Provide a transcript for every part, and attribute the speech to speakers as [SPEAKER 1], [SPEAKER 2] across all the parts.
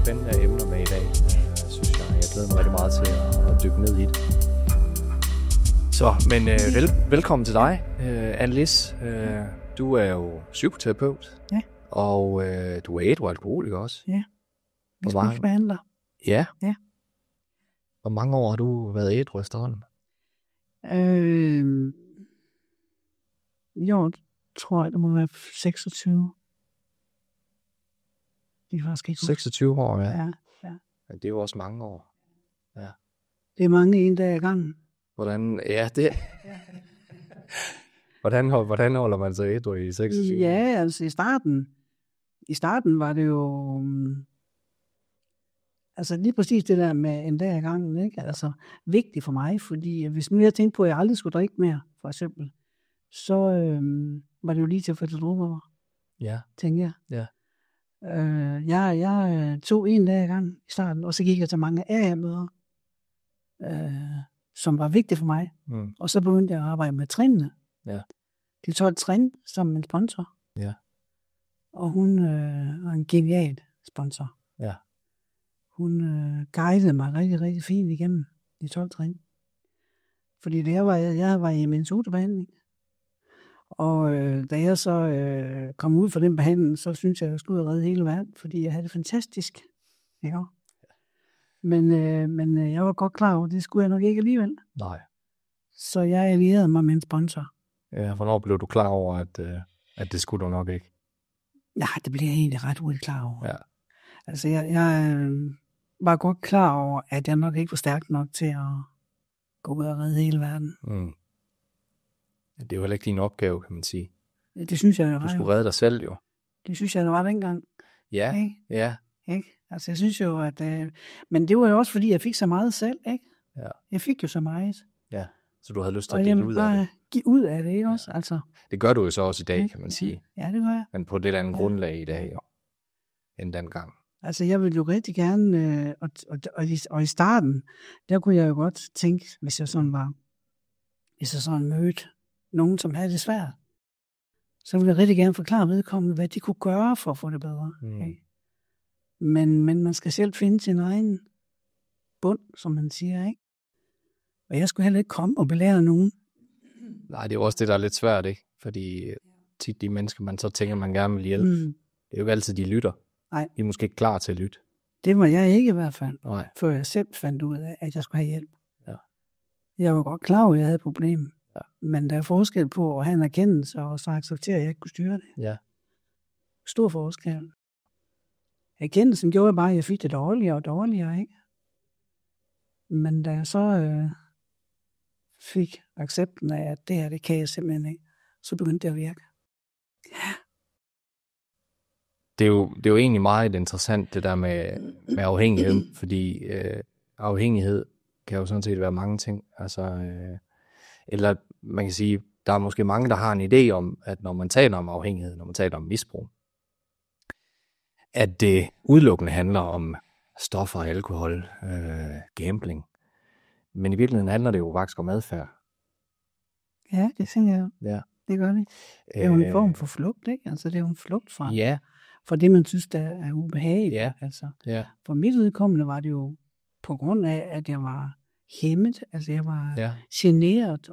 [SPEAKER 1] spændende emner med i dag, synes jeg. Jeg glæder mig rigtig meget til at dykke ned i det. Så, men velkommen til dig, Anne-Lis. Du er jo psykoterapeut.
[SPEAKER 2] Ja.
[SPEAKER 1] Og du er ædru alkoholiker også.
[SPEAKER 2] Ja. Misbrugsbehandler.
[SPEAKER 1] Ja.
[SPEAKER 2] Ja.
[SPEAKER 1] Hvor mange år har du været ædru efterhånden?
[SPEAKER 2] I år tror jeg, det må være 26. Det er faktisk ikke
[SPEAKER 1] 26 år, ja.
[SPEAKER 2] Ja.
[SPEAKER 1] Det er jo også mange år. Ja.
[SPEAKER 2] Det er mange en dag ad gangen.
[SPEAKER 1] Hvordan, ja, det... hvordan holder man sig ædru i 26 år?
[SPEAKER 2] Ja, altså i starten var det jo... Altså lige præcis det der med en dag ad gangen, ikke? Altså vigtigt for mig, fordi hvis nu jeg tænkte på, at jeg aldrig skulle drikke mere, for eksempel, så var det jo lige til at få det drukket,
[SPEAKER 1] Ja.
[SPEAKER 2] tænker jeg.
[SPEAKER 1] Ja.
[SPEAKER 2] Jeg tog en dag ad gangen i starten, og så gik jeg til mange AA-møder, som var vigtige for mig.
[SPEAKER 1] Mm.
[SPEAKER 2] Og så begyndte jeg at arbejde med trinene.
[SPEAKER 1] Ja.
[SPEAKER 2] De 12 trin som en sponsor.
[SPEAKER 1] Ja.
[SPEAKER 2] Og hun er en genial sponsor.
[SPEAKER 1] Ja.
[SPEAKER 2] Hun guidede mig rigtig, rigtig fint igennem de 12 trin. Fordi det jeg var i Minnesota-behandling. Og da jeg så kom ud fra den behandling, så synes jeg skulle ud og redde hele verden, fordi jeg havde det fantastisk. Ja. Men jeg var godt klar over, det skulle jeg nok ikke alligevel.
[SPEAKER 1] Nej.
[SPEAKER 2] Så jeg allierede mig med en sponsor.
[SPEAKER 1] Ja, hvornår blev du klar over, at det skulle du nok ikke?
[SPEAKER 2] Ja, det blev jeg egentlig ret hurtigt klar over.
[SPEAKER 1] Ja.
[SPEAKER 2] Altså, jeg var godt klar over, at jeg nok ikke var stærk nok til at gå ud og redde hele verden.
[SPEAKER 1] Mm. Det er jo heller ikke din opgave, kan man sige.
[SPEAKER 2] Det synes jeg,
[SPEAKER 1] Du skulle redde dig selv, jo.
[SPEAKER 2] Det synes jeg, der var dengang.
[SPEAKER 1] Ja,
[SPEAKER 2] ikke?
[SPEAKER 1] Ja.
[SPEAKER 2] Ikke? Altså, jeg synes jo, at... men det var jo også, fordi jeg fik så meget selv, ikke?
[SPEAKER 1] Ja.
[SPEAKER 2] Jeg fik jo så meget.
[SPEAKER 1] Ja, så du havde lyst til at dele ud af det.
[SPEAKER 2] Give ud af det, ikke også? Altså,
[SPEAKER 1] det gør du jo så også i dag, kan man sige.
[SPEAKER 2] Ja, det gør jeg.
[SPEAKER 1] Men på et lidt andet grundlag i dag, jo, end dengang.
[SPEAKER 2] Altså, jeg ville jo rigtig gerne... Og i starten, der kunne jeg jo godt tænke, hvis jeg sådan mødte nogen, som havde det svært, så ville jeg rigtig gerne forklare vedkommende, hvad de kunne gøre for at få det bedre.
[SPEAKER 1] Mm.
[SPEAKER 2] Okay? Men man skal selv finde sin egen bund, som man siger, ikke? Og jeg skulle heller ikke komme og belære nogen.
[SPEAKER 1] Nej, det er jo også det, der er lidt svært, ikke? Fordi tit de mennesker, man så tænker, man gerne vil hjælpe, det er jo ikke altid, de lytter.
[SPEAKER 2] Nej.
[SPEAKER 1] De er måske ikke klar til at lytte.
[SPEAKER 2] Det var jeg ikke i hvert fald,
[SPEAKER 1] Nej.
[SPEAKER 2] før jeg selv fandt ud af, at jeg skulle have hjælp.
[SPEAKER 1] Ja.
[SPEAKER 2] Jeg var godt klar over, at jeg havde et problem.
[SPEAKER 1] Ja.
[SPEAKER 2] Men der er forskel på at have en erkendelse og så acceptere, at jeg ikke kunne styre det.
[SPEAKER 1] Ja.
[SPEAKER 2] Stor forskel. Erkendelsen gjorde bare, at jeg fik det dårligere og dårligere, ikke? Men da jeg så fik accepten af, at det her, det kan jeg simpelthen ikke, så begyndte det at virke. Ja.
[SPEAKER 1] Det er jo egentlig meget interessant, det der med afhængighed, fordi afhængighed kan jo sådan set være mange ting. Altså, eller man kan sige, der er måske mange, der har en idé om, at når man taler om afhængighed, når man taler om misbrug, at det udelukkende handler om stoffer, alkohol, gambling. Men i virkeligheden handler det jo faktisk om adfærd.
[SPEAKER 2] Ja, det tænker jeg.
[SPEAKER 1] Ja.
[SPEAKER 2] Det gør det. Det er jo en form for flugt, ikke? Altså, det er jo en flugt fra det, man synes, der er ubehageligt.
[SPEAKER 1] Ja.
[SPEAKER 2] Altså,
[SPEAKER 1] Ja.
[SPEAKER 2] for mit vedkommende var det jo på grund af, at jeg var hæmmet. Altså, jeg var generet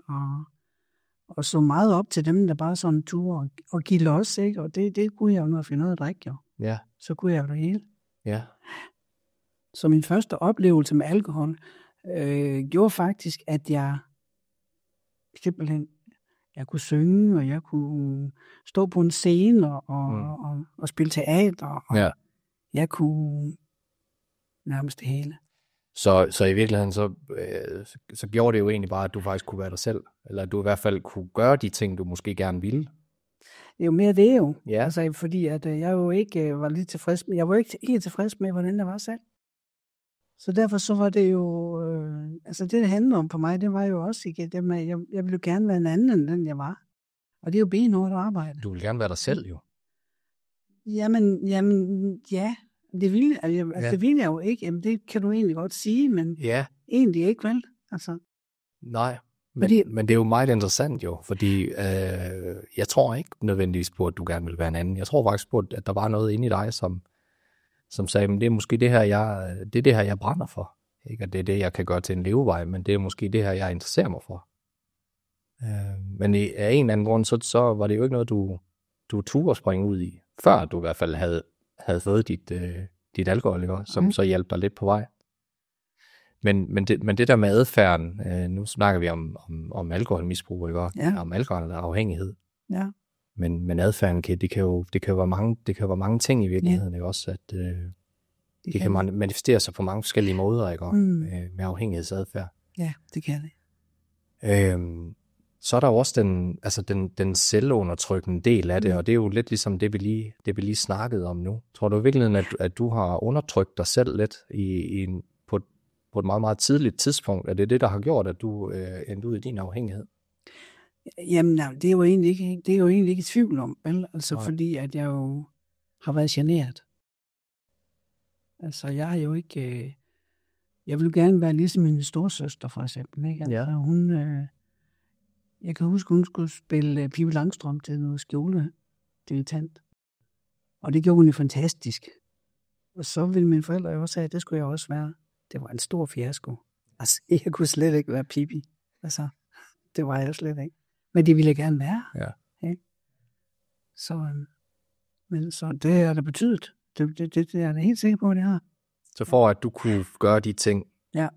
[SPEAKER 2] og så meget op til dem, der bare sådan turde og give los, ikke? Og det kunne jeg jo, når jeg fik noget at drikke, jo.
[SPEAKER 1] Ja.
[SPEAKER 2] Så kunne jeg jo det hele.
[SPEAKER 1] Ja.
[SPEAKER 2] Så min første oplevelse med alkohol gjorde faktisk, at jeg simpelthen jeg kunne synge, og jeg kunne stå på en scene og spille teater, og jeg kunne nærmest det hele.
[SPEAKER 1] Så i virkeligheden, så gjorde det jo egentlig bare, at du faktisk kunne være dig selv, eller at du i hvert fald kunne gøre de ting, du måske gerne ville.
[SPEAKER 2] Det er jo mere det jo,
[SPEAKER 1] ja.
[SPEAKER 2] Altså, fordi at jeg jo ikke var lige tilfreds med, jeg var ikke helt tilfreds med, hvordan det var selv. Så derfor så var det jo, altså det handler om for mig, det var jo også ikke det med, jeg ville jo gerne være en anden, end den jeg var. Og det er jo benhårdt arbejde.
[SPEAKER 1] Du vil gerne være dig selv jo.
[SPEAKER 2] Jamen, ja. Det ville det ville jeg jo ikke. Jamen, det kan du egentlig godt sige, men egentlig ikke, vel? Altså.
[SPEAKER 1] Nej, men det er jo meget interessant jo, fordi jeg tror ikke nødvendigvis på, at du gerne vil være en anden. Jeg tror faktisk på, at der var noget inde i dig, som sagde, men det er måske det her, jeg brænder for. Ikke at det er det, jeg kan gøre til en levevej, men det er måske det her, jeg interesserer mig for. Men af en eller anden grund, så var det jo ikke noget, du turde springe ud i, før du i hvert fald havde fået dit alkohol, ikke? Som så hjalp dig lidt på vej. Men det der med adfærden, nu snakker vi om alkoholmisbrug, ikke?
[SPEAKER 2] Ja.
[SPEAKER 1] Om alkoholafhængighed.
[SPEAKER 2] Ja.
[SPEAKER 1] Men adfærden, det kan jo være mange ting i virkeligheden, ikke? Også at det kan manifestere sig på mange forskellige måder, ikke? Med afhængighedsadfærd.
[SPEAKER 2] Ja, det kan det.
[SPEAKER 1] Så er der jo også den selvundertrykkende del af det, og det er jo lidt ligesom det, vi lige snakkede om nu. Tror du i virkeligheden, at du har undertrykt dig selv lidt på et meget, meget tidligt tidspunkt? Er det det, der har gjort, at du endte ud i din afhængighed?
[SPEAKER 2] Jamen, nej, det er jo egentlig ikke i tvivl om, vel? Altså, fordi at jeg jo har været generet. Altså, jeg har jo ikke... jeg vil gerne være ligesom min storesøster, for eksempel, ikke? Altså,
[SPEAKER 1] Ja.
[SPEAKER 2] hun... jeg kan huske, hun skulle spille Pippi Langstrømpe til noget skjoledilettant. Og det gjorde hun jo fantastisk. Og så ville mine forældre jo også sige, at det skulle jeg også være. Det var en stor fiasko. Altså, jeg kunne slet ikke være Pippi. Altså, det var jeg slet ikke. Men det ville jeg gerne være.
[SPEAKER 1] Ja.
[SPEAKER 2] Ikke? Så det har det betydet. Det er jeg da helt sikker på, at det har.
[SPEAKER 1] Så for at du kunne gøre de ting,
[SPEAKER 2] Ja.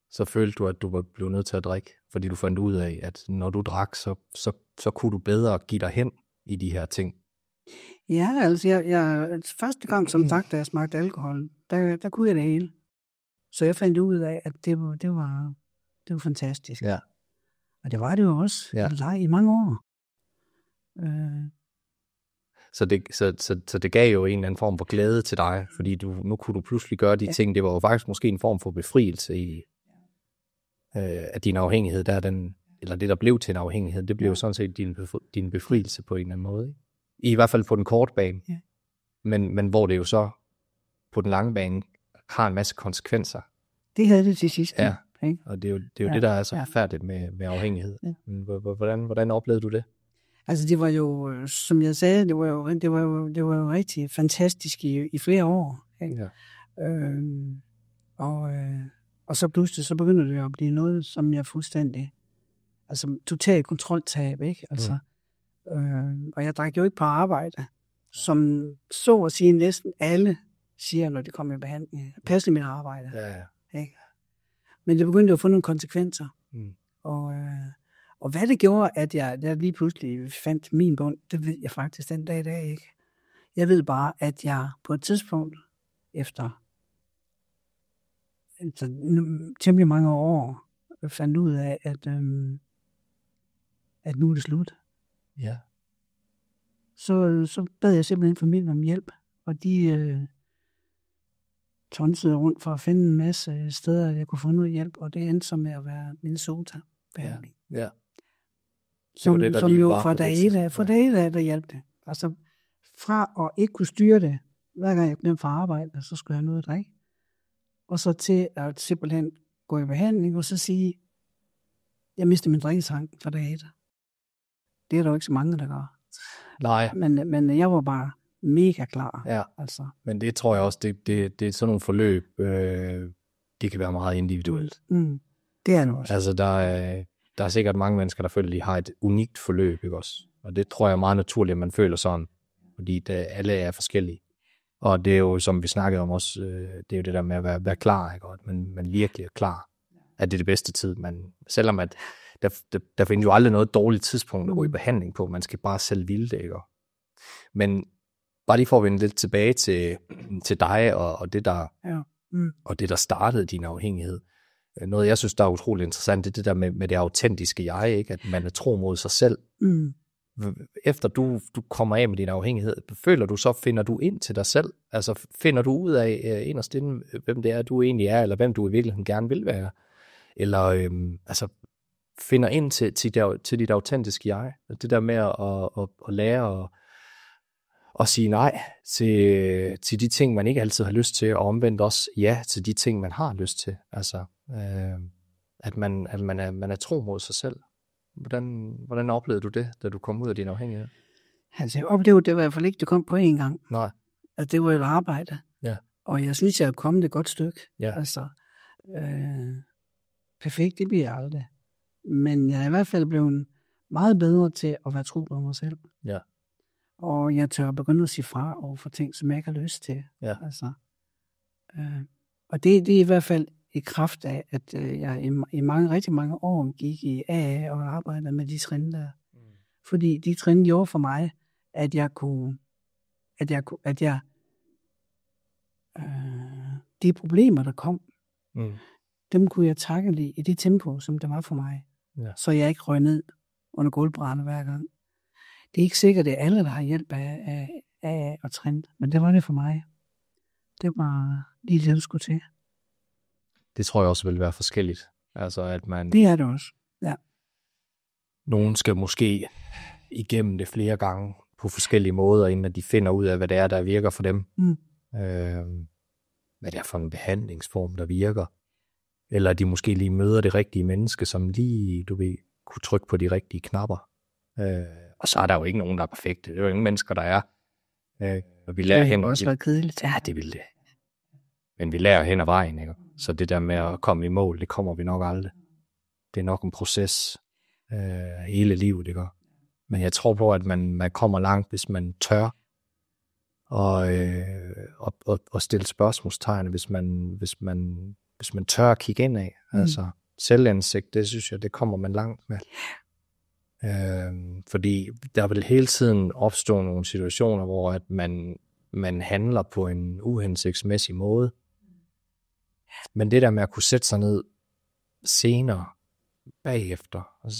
[SPEAKER 1] så følte du, at du var blevet nødt til at drikke, fordi du fandt ud af, at når du drak, så kunne du bedre give dig hen i de her ting.
[SPEAKER 2] Ja, altså jeg første gang, som sagt, da jeg smagte alkohol, der kunne jeg det hele. Så jeg fandt ud af, at det var fantastisk.
[SPEAKER 1] Ja.
[SPEAKER 2] Og det var det jo også i mange år.
[SPEAKER 1] Så det gav jo en eller anden form for glæde til dig, fordi nu kunne du pludselig gøre de ting. Det var jo faktisk måske en form for befrielse af din afhængighed. Eller det, der blev til en afhængighed, det blev jo sådan set din befrielse på en eller anden måde. Ikke? I hvert fald på den korte bane.
[SPEAKER 2] Ja.
[SPEAKER 1] Men hvor det jo så på den lange bane har en masse konsekvenser.
[SPEAKER 2] Det havde det til sidst.
[SPEAKER 1] Ja,
[SPEAKER 2] ikke?
[SPEAKER 1] og det er jo det, der er så forfærdeligt med afhængighed. Ja. Hvordan oplevede du det?
[SPEAKER 2] Altså det var jo, som jeg sagde, det var jo rigtig fantastisk i flere år. Ikke? Ja. Og så pludselig, så begynder det at blive noget, som jeg fuldstændig, altså totalt kontroltab, ikke? Altså, og jeg drak jo ikke på arbejde, som så at sige næsten alle siger, når de kommer i behandling. Pas mit arbejde.
[SPEAKER 1] Ja.
[SPEAKER 2] Ikke? Men det begyndte at få nogle konsekvenser. Og hvad det gjorde, at jeg lige pludselig fandt min bund, det ved jeg faktisk den dag i dag ikke. Jeg ved bare, at jeg på et tidspunkt efter temmelig mange år fandt ud af, at nu er det slut.
[SPEAKER 1] Ja.
[SPEAKER 2] Så bad jeg simpelthen familien om hjælp, og de tonsede rundt for at finde en masse steder, jeg kunne få noget hjælp, og det endte så med at være Minnesota-behandling.
[SPEAKER 1] Ja.
[SPEAKER 2] Som jo fra dag et af, der hjalp det. Altså fra at ikke kunne styre det, hver gang jeg blev fra arbejde, så skulle jeg have noget at drikke. Og så til at simpelthen gå i behandling, og så sige, jeg mistede min drikkesang fra dag et. Det er der jo ikke så mange, der gør.
[SPEAKER 1] Nej.
[SPEAKER 2] Men jeg var bare mega klar.
[SPEAKER 1] Ja,
[SPEAKER 2] altså.
[SPEAKER 1] Men det tror jeg også, det er sådan nogle forløb, det kan være meget individuelt.
[SPEAKER 2] Det er det også.
[SPEAKER 1] Altså, der er sikkert mange mennesker, der føler, at de har et unikt forløb, ikke også? Og det tror jeg er meget naturligt, at man føler sådan, fordi alle er forskellige. Og det er jo, som vi snakkede om også, det er jo det der med at være klar, ikke? At man virkelig er klar, at det er det bedste tid. Selvom at der findes jo aldrig noget dårligt tidspunkt at gå i behandling på, man skal bare selv ville det, ikke? Men bare lige for at vende lidt tilbage til dig og det der, og det der startede din afhængighed. Noget, jeg synes, der er utroligt interessant, det er det der med det autentiske jeg, ikke? At man er tro mod sig selv. Efter du kommer af med din afhængighed, finder du ind til dig selv? Altså finder du ud af inderst inde, hvem det er, du egentlig er, eller hvem du i virkeligheden gerne vil være? Eller finder ind til dit autentiske jeg? Det der med at lære at sige nej til de ting, man ikke altid har lyst til, og omvendt også ja til de ting, man har lyst til. Altså, at man er tro mod sig selv. Hvordan oplevede du det, da du kom ud af din afhængighed?
[SPEAKER 2] Altså, jeg oplevede det i hvert fald ikke, det kom på én gang.
[SPEAKER 1] Nej.
[SPEAKER 2] Altså, det var jo et arbejde.
[SPEAKER 1] Ja.
[SPEAKER 2] Og jeg synes, jeg er kommet et godt stykke.
[SPEAKER 1] Ja.
[SPEAKER 2] Altså, perfekt, det bliver jeg aldrig. Men jeg er i hvert fald blevet meget bedre til at være tro på mig selv.
[SPEAKER 1] Ja.
[SPEAKER 2] Og jeg tør begynde at sige fra over for ting, som jeg ikke har lyst til.
[SPEAKER 1] Ja.
[SPEAKER 2] Altså, og det er i hvert fald i kraft af, at jeg i rigtig mange år gik i AA og arbejdede med de trin der. Fordi de trin gjorde for mig, at de problemer, der kom, dem kunne jeg tackle i det tempo, som det var for mig.
[SPEAKER 1] Ja.
[SPEAKER 2] Så jeg ikke røg ned under gulvbrædder hver gang. Det er ikke sikkert, det er alle, der har hjælp af og trin, men det var det for mig. Det var lige det, der skulle til.
[SPEAKER 1] Det tror jeg også vil være forskelligt. Altså, at man...
[SPEAKER 2] Det er det også, ja. Nogen
[SPEAKER 1] skal måske igennem det flere gange på forskellige måder, inden de finder ud af, hvad det er, der virker for dem. Hvad det er for en behandlingsform, der virker. Eller de måske lige møder det rigtige menneske, som lige, kunne trykke på de rigtige knapper. Og så er der jo ikke nogen, der er perfekte. Det er jo ingen mennesker, der er. Og vi lærer hen.
[SPEAKER 2] Det har også været kedeligt.
[SPEAKER 1] Ja, det vil det. Men vi lærer hen ad vejen, ikke? Så det der med at komme i mål, det kommer vi nok aldrig. Det er nok en proces hele livet, ikke? Men jeg tror på, at man kommer langt, hvis man tør og stille spørgsmålstegn, hvis man tør at kigge ind af. Altså selvindsigt, det synes jeg, det kommer man langt med. Fordi der vil hele tiden opstå nogle situationer, hvor at man handler på en uhensigtsmæssig måde. Men det der med at kunne sætte sig ned senere, bagefter, og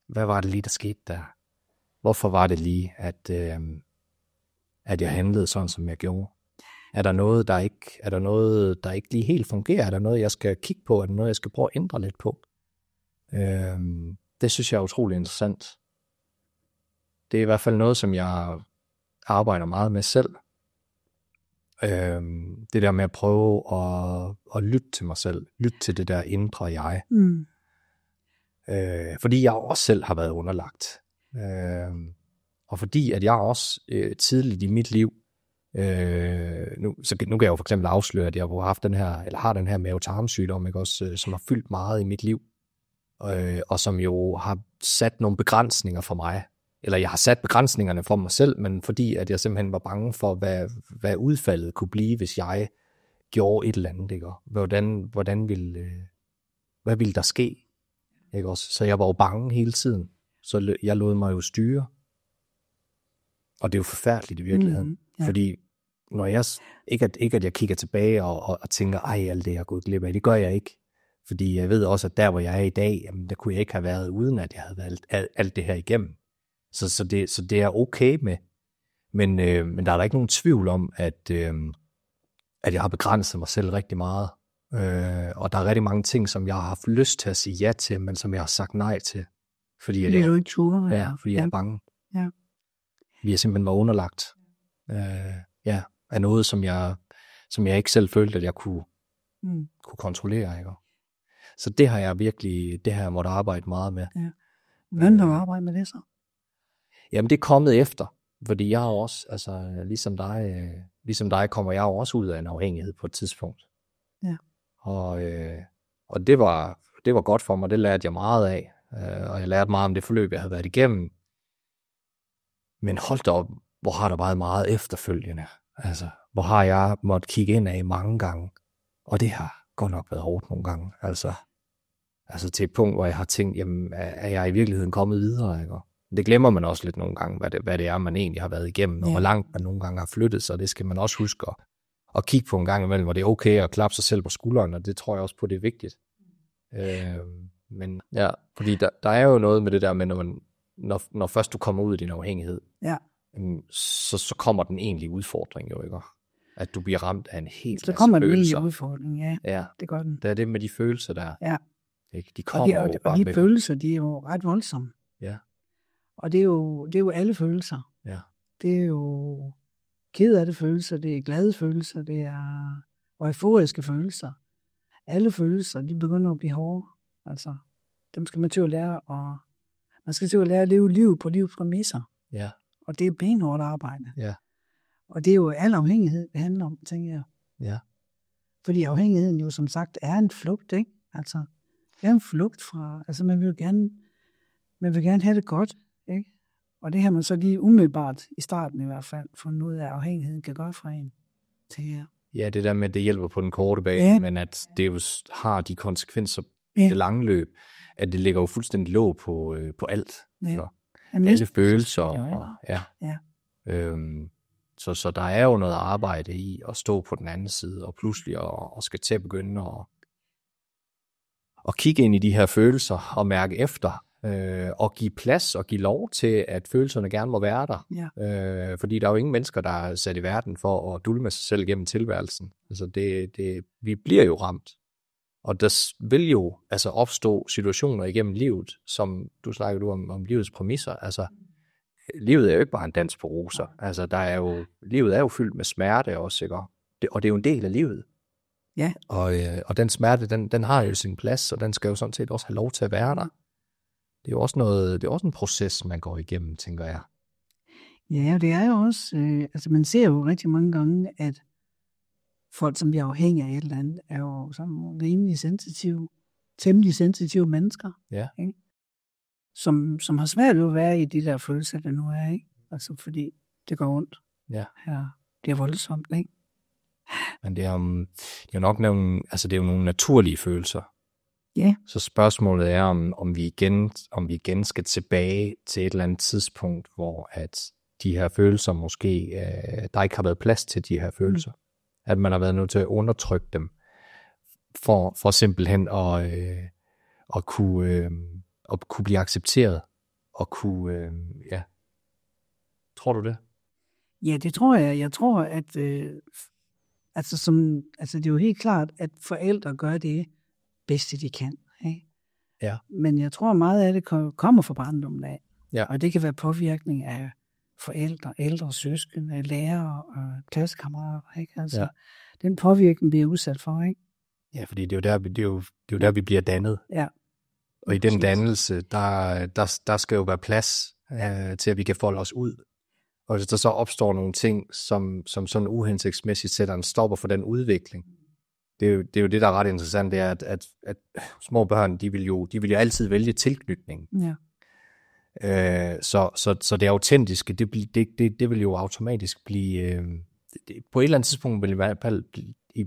[SPEAKER 1] hvad var det lige, der skete der? Hvorfor var det lige, at jeg handlede sådan, som jeg gjorde? Er der noget, der ikke lige helt fungerer? Er der noget, jeg skal kigge på? Er der noget, jeg skal prøve at ændre lidt på? Det synes jeg er utrolig interessant. Det er i hvert fald noget, som jeg arbejder meget med selv. Det der med at prøve at lytte til mig selv. Lytte til det der indre jeg. Fordi jeg også selv har været underlagt. Og fordi at jeg også tidligt i mit liv, nu kan jeg jo for eksempel afsløre, at jeg har den her mave-tarmsygdom, ikke også, som har fyldt meget i mit liv, og som jo har sat nogle begrænsninger for mig. Eller jeg har sat begrænsningerne for mig selv, men fordi at jeg simpelthen var bange for, hvad udfaldet kunne blive, hvis jeg gjorde et eller andet, ikke? Hvad ville der ske? Ikke også? Så jeg var jo bange hele tiden. Så jeg lod mig jo styre. Og det er jo forfærdeligt i virkeligheden. Ja. Fordi når jeg ikke at jeg kigger tilbage og tænker, alt det jeg har gået glip af, det gør jeg ikke. Fordi jeg ved også, at der hvor jeg er i dag, jamen, der kunne jeg ikke have været, uden at jeg havde været alt det her igennem. Så det er okay med. Men der er der ikke nogen tvivl om, at jeg har begrænset mig selv rigtig meget. Og der er rigtig mange ting, som jeg har haft lyst til at sige ja til, men som jeg har sagt nej til. Fordi
[SPEAKER 2] du ikke turde.
[SPEAKER 1] Ja, fordi jeg er bange.
[SPEAKER 2] Ja.
[SPEAKER 1] Vi har simpelthen været underlagt af noget, som jeg ikke selv følte, at jeg kunne kontrollere. Ikke? Så det har jeg måttet arbejde meget med.
[SPEAKER 2] Ja. Hvordan har du arbejdet med det så?
[SPEAKER 1] Jamen det er kommet efter, fordi jeg har også, altså ligesom dig kommer jeg også ud af en afhængighed på et tidspunkt.
[SPEAKER 2] Ja.
[SPEAKER 1] Og det var godt for mig, det lærte jeg meget af, og jeg lærte meget om det forløb, jeg havde været igennem. Men hold da op, hvor har der været meget efterfølgende. Altså, hvor har jeg måttet kigge ind af mange gange, og det har godt nok været hårdt nogle gange. Altså til et punkt, hvor jeg har tænkt, jamen, er jeg i virkeligheden kommet videre, ikke? Det glemmer man også lidt nogle gange, hvad det er, man egentlig har været igennem, og hvor langt man nogle gange har flyttet sig. Det skal man også huske at kigge på en gang imellem, hvor det er okay at klappe sig selv på skulderen, og det tror jeg også på, det er vigtigt. Men ja, fordi der er jo noget med det der med, når først du kommer ud i din afhængighed, så kommer den egentlige udfordring jo, ikke? At du bliver ramt af en helt masse følelser.
[SPEAKER 2] Så kommer den egentlige udfordring, ja. Det gør den.
[SPEAKER 1] Det er det med de følelser der.
[SPEAKER 2] Ja.
[SPEAKER 1] De kommer
[SPEAKER 2] og de følelser, de er jo ret voldsomme.
[SPEAKER 1] Ja.
[SPEAKER 2] Og det er jo alle følelser.
[SPEAKER 1] Ja.
[SPEAKER 2] Det er jo ked af det følelser, det er glade følelser, det er euforiske følelser. Alle følelser, de begynder at blive hårde. Altså, dem skal man til at lære, og man skal til at lære at leve livet på livets præmisser.
[SPEAKER 1] Ja.
[SPEAKER 2] Og det er benhårdt arbejde.
[SPEAKER 1] Ja.
[SPEAKER 2] Og det er jo al afhængighed, det handler om, tænker jeg.
[SPEAKER 1] Ja.
[SPEAKER 2] Fordi afhængigheden jo som sagt er en flugt, ikke? Altså, det er en flugt fra, altså man vil gerne have det godt, ikke? Og det har man så lige umiddelbart, i starten i hvert fald, fundet ud af, at afhængigheden kan gøre fra en, tænker jeg.
[SPEAKER 1] Ja, det der med, at det hjælper på den korte bane, men at det jo har de konsekvenser det lange løb, at det ligger jo fuldstændig låg på alt.
[SPEAKER 2] Ja.
[SPEAKER 1] Alle følelser.
[SPEAKER 2] Ja.
[SPEAKER 1] Så der er jo noget arbejde i at stå på den anden side, og pludselig og skal til at begynde at kigge ind i de her følelser og mærke efter, og give plads og give lov til, at følelserne gerne må være der.
[SPEAKER 2] Ja.
[SPEAKER 1] Fordi der er jo ingen mennesker, der er sat i verden for at dulme sig selv gennem tilværelsen. Altså vi bliver jo ramt. Og der vil jo altså opstå situationer igennem livet, som du snakker om livets præmisser. Altså, livet er jo ikke bare en dans på roser. Altså, livet er jo fyldt med smerte også, ikke? Og det er jo en del af livet.
[SPEAKER 2] Ja.
[SPEAKER 1] Og den smerte, den har jo sin plads, og den skal jo sådan set også have lov til at være der. Det er jo også en proces, man går igennem, tænker jeg.
[SPEAKER 2] Ja, det er jo også, altså man ser jo rigtig mange gange, at folk, som bliver afhængige af et eller andet, er jo sådan rimelig sensitive, temmelig sensitive mennesker.
[SPEAKER 1] Ja.
[SPEAKER 2] Ikke? Som har svært ved at være i de der følelser, der nu er, ikke? Altså fordi det går ondt.
[SPEAKER 1] Ja.
[SPEAKER 2] Det er voldsomt, ikke?
[SPEAKER 1] Men det er jo nok det er jo nogle naturlige følelser.
[SPEAKER 2] Ja.
[SPEAKER 1] Så spørgsmålet er, om vi igen skal tilbage til et eller andet tidspunkt, hvor at de her følelser måske, der ikke har været plads til de her følelser. At man har været nødt til at undertrykke dem, for simpelthen at kunne blive accepteret, og kunne, Tror du det?
[SPEAKER 2] Ja, det tror jeg. Jeg tror, at det er jo helt klart, at forældre gør det bedste, de kan. Ikke?
[SPEAKER 1] Ja.
[SPEAKER 2] Men jeg tror, meget af det kommer fra barndommen af.
[SPEAKER 1] Ja.
[SPEAKER 2] Og det kan være påvirkning af forældre, ældre søskende, lærere og klassekammerater. Ikke? Altså, den påvirkning bliver udsat for, ikke?
[SPEAKER 1] Ja, fordi det er jo der, vi bliver dannet.
[SPEAKER 2] Ja.
[SPEAKER 1] Og i den dannelse, der skal jo være plads til, at vi kan folde os ud. Og hvis der så opstår nogle ting, som sådan uhensigtsmæssigt sætter en stopper for den udvikling, det er jo det, der er ret interessant, det er, at små børn, de vil jo altid vælge tilknytning.
[SPEAKER 2] Ja.
[SPEAKER 1] Så det autentiske, det vil jo automatisk blive, på et eller andet tidspunkt vil det i hvert fald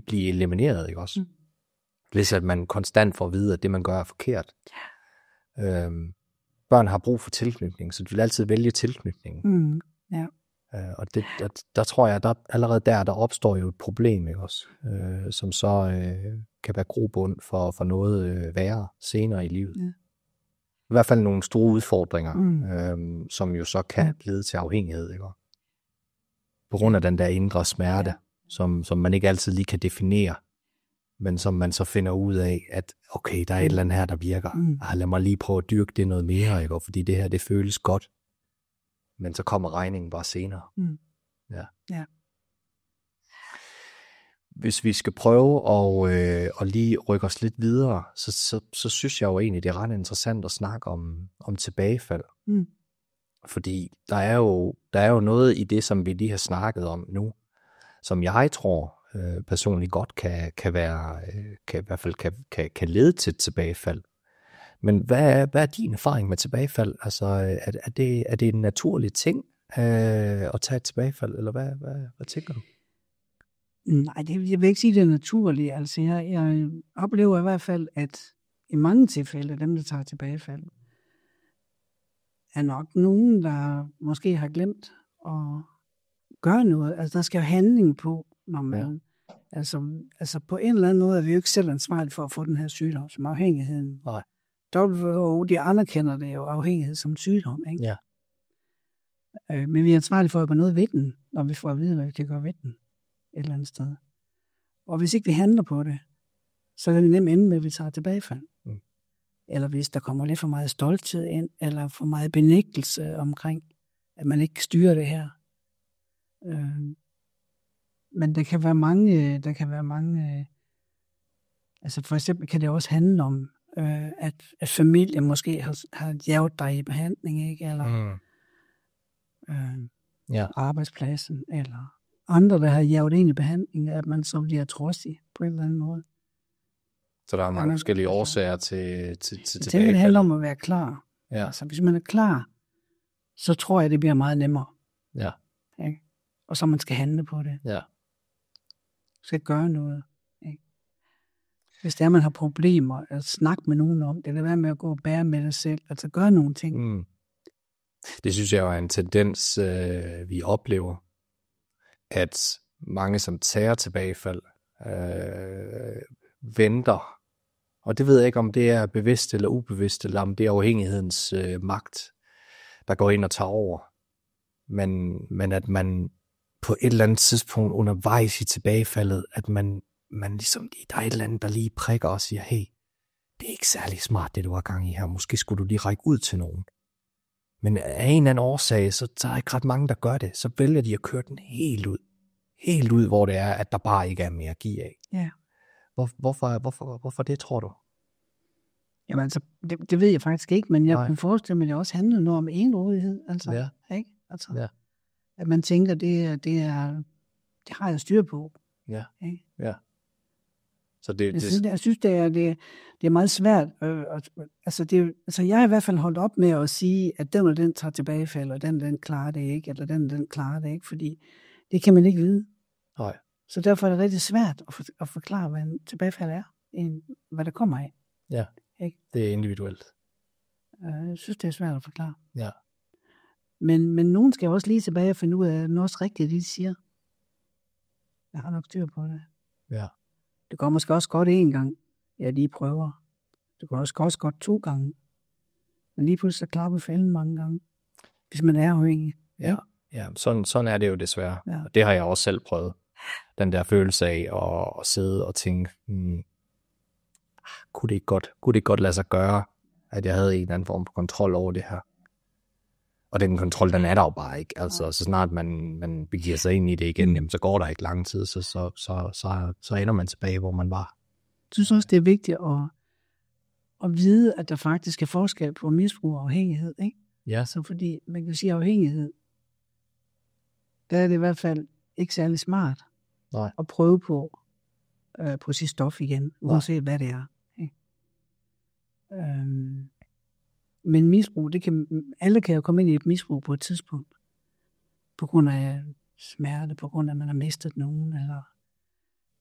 [SPEAKER 1] blive elimineret, ikke også? Hvis at man konstant får at vide, at det man gør er forkert. Ja. Børn har brug for tilknytning, så de vil altid vælge tilknytning.
[SPEAKER 2] Ja.
[SPEAKER 1] Og der tror jeg, der allerede der opstår jo et problem, ikke også? Som så kan være grobund for noget værre senere i livet. Ja. I hvert fald nogle store udfordringer, som jo så kan lede til afhængighed, ikke? På grund af den der indre smerte, som man ikke altid lige kan definere, men som man så finder ud af, at okay, der er et eller andet her, der virker. Lad mig lige prøve at dyrke det noget mere, ikke? Fordi det her, det føles godt. Men så kommer regningen bare senere.
[SPEAKER 2] Ja.
[SPEAKER 1] Hvis vi skal prøve at lige rykke os lidt videre, så synes jeg jo egentlig, det er ret interessant at snakke om tilbagefald. Fordi der er jo noget i det, som vi lige har snakket om nu, som jeg tror personligt godt kan lede til et tilbagefald. Men hvad er din erfaring med tilbagefald? Altså, er det en naturlig ting at tage et tilbagefald, eller hvad tænker du?
[SPEAKER 2] Nej, jeg vil ikke sige, det er naturligt. Altså, jeg oplever i hvert fald, at i mange tilfælde, dem der tager tilbagefald, er nok nogen, der måske har glemt at gøre noget. Altså, der skal jo handling på, når man... Ja. Altså, på en eller anden måde er vi jo ikke selv ansvarlige for at få den her sygdom, som afhængigheden.
[SPEAKER 1] Nej.
[SPEAKER 2] WHO, de anerkender det jo afhængighed som sygdom, ikke?
[SPEAKER 1] Ja.
[SPEAKER 2] Men vi er ansvarlige for at gøre noget ved den, når vi får at vide, hvad vi kan gøre ved den et eller andet sted. Og hvis ikke vi handler på det, så kan det nemt ende med, at vi tager tilbagefald. Eller hvis der kommer lidt for meget stolthed ind, eller for meget benægtelse omkring, at man ikke styrer det her. Men der kan være mange, altså for eksempel kan det også handle om, at familie måske har jaget dig i behandling, ikke? Eller arbejdspladsen, eller andre, der har jaget ind i behandling, at man så bliver trodsig på en eller anden måde.
[SPEAKER 1] Så der er mange forskellige årsager til
[SPEAKER 2] Jeg
[SPEAKER 1] tilbagefald.
[SPEAKER 2] tænker, det handler om at være klar.
[SPEAKER 1] Ja.
[SPEAKER 2] Altså, hvis man er klar, så tror jeg, det bliver meget nemmere.
[SPEAKER 1] Ja.
[SPEAKER 2] Ikke? Og så man skal handle på det.
[SPEAKER 1] Ja.
[SPEAKER 2] Skal gøre noget. Ikke? Hvis det er, man har problemer, at snakke med nogen om det, eller være med at gå og bære med det selv, altså gøre nogle ting.
[SPEAKER 1] Mm. Det synes jeg jo er en tendens, vi oplever, at mange, som tager tilbagefald, venter. Og det ved jeg ikke, om det er bevidst eller ubevidst, eller om det er afhængighedens magt, der går ind og tager over. Men at man på et eller andet tidspunkt undervejs i tilbagefaldet, at man ligesom, der er et eller andet, der lige prikker og siger, hey, det er ikke særlig smart, det du har gang i her. Måske skulle du lige række ud til nogen. Men af en eller anden årsag, så er der ikke ret mange, der gør det. Så vælger de at køre den helt ud. Helt ud, hvor det er, at der bare ikke er mere at give af.
[SPEAKER 2] Ja.
[SPEAKER 1] Hvorfor det, tror du?
[SPEAKER 2] Jamen altså, det ved jeg faktisk ikke, men jeg
[SPEAKER 1] Nej.
[SPEAKER 2] kunne forestille mig, at det også handler noget om egenrådighed. Altså,
[SPEAKER 1] Ja.
[SPEAKER 2] ikke? Altså,
[SPEAKER 1] Ja.
[SPEAKER 2] at man tænker, det har jeg styr på.
[SPEAKER 1] Ja.
[SPEAKER 2] Ikke?
[SPEAKER 1] Ja. Så
[SPEAKER 2] Jeg synes, det er meget svært. Altså, jeg har i hvert fald holdt op med at sige, at den og den tager tilbagefald, og den klarer det ikke, eller den klarer det ikke, fordi det kan man ikke vide.
[SPEAKER 1] Nej.
[SPEAKER 2] Så derfor er det rigtig svært at forklare, hvad en tilbagefald er, hvad det kommer af.
[SPEAKER 1] Ja,
[SPEAKER 2] ikke?
[SPEAKER 1] Det er individuelt.
[SPEAKER 2] Jeg synes, det er svært at forklare.
[SPEAKER 1] Ja.
[SPEAKER 2] Men nogen skal også lige tilbage og finde ud af, at det er også rigtigt, det de siger. Jeg har nok styr på det.
[SPEAKER 1] Ja.
[SPEAKER 2] Det går måske også godt én gang. Jeg lige prøver. Det går også godt 2 gange. Men lige pludselig så klapper fælden mange gange. Hvis man er afhængig.
[SPEAKER 1] Ja. Ja, sådan er det jo desværre.
[SPEAKER 2] Ja.
[SPEAKER 1] Og det har jeg også selv prøvet. Den der følelse af at sidde og tænke, kunne det ikke godt lade sig gøre, at jeg havde en eller anden form for kontrol over det her. Og den kontrol, den er der jo bare ikke. Altså, så snart man begiver sig ind i det igen, jamen, så går der ikke lang tid, så ender man tilbage, hvor man var.
[SPEAKER 2] Jeg synes også, det er vigtigt at vide, at der faktisk er forskel på misbrug og afhængighed. Ikke?
[SPEAKER 1] Ja.
[SPEAKER 2] Så fordi man kan sige afhængighed, der er det i hvert fald ikke særlig smart at prøve på sit stof igen, uanset hvad det er. Ikke? Men misbrug, alle kan jo komme ind i et misbrug på et tidspunkt, på grund af smerte, på grund af, at man har mistet nogen, eller